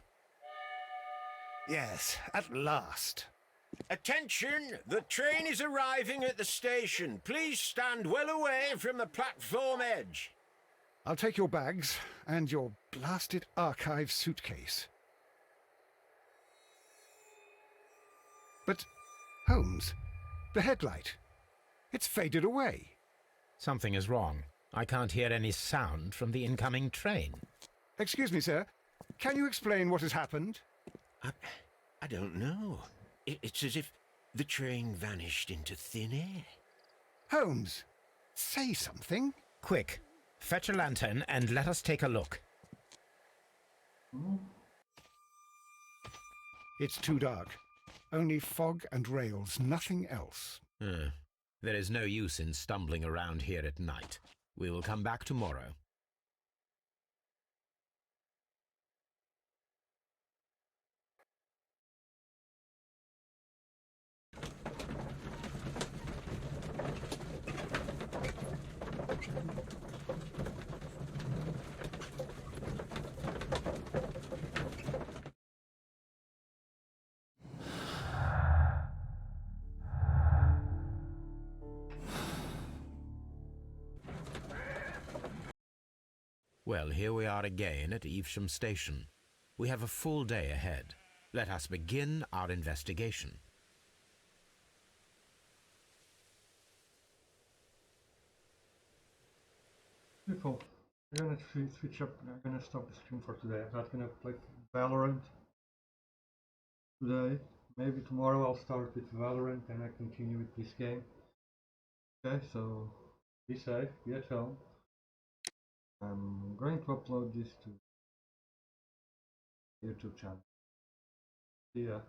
Yes, at last. Attention! The train is arriving at the station. Please stand well away from the platform edge. I'll take your bags and your blasted archive suitcase. But, Holmes, the headlight, it's faded away. Something is wrong. I can't hear any sound from the incoming train. Excuse me, sir. Can you explain what has happened? I don't know. It's as if the train vanished into thin air. Holmes, say something. Quick, fetch a lantern and let us take a look. It's too dark. Only fog and rails, nothing else. There is no use in stumbling around here at night. We will come back tomorrow. Well, here we are again at Evesham Station. We have a full day ahead. Let us begin our investigation. People, I'm gonna switch up. I'm gonna stop the stream for today. I'm not gonna play Valorant today. Maybe tomorrow I'll start with Valorant and I continue with this game. Okay, so be safe, be at home. I'm going to upload this to YouTube channel. See ya.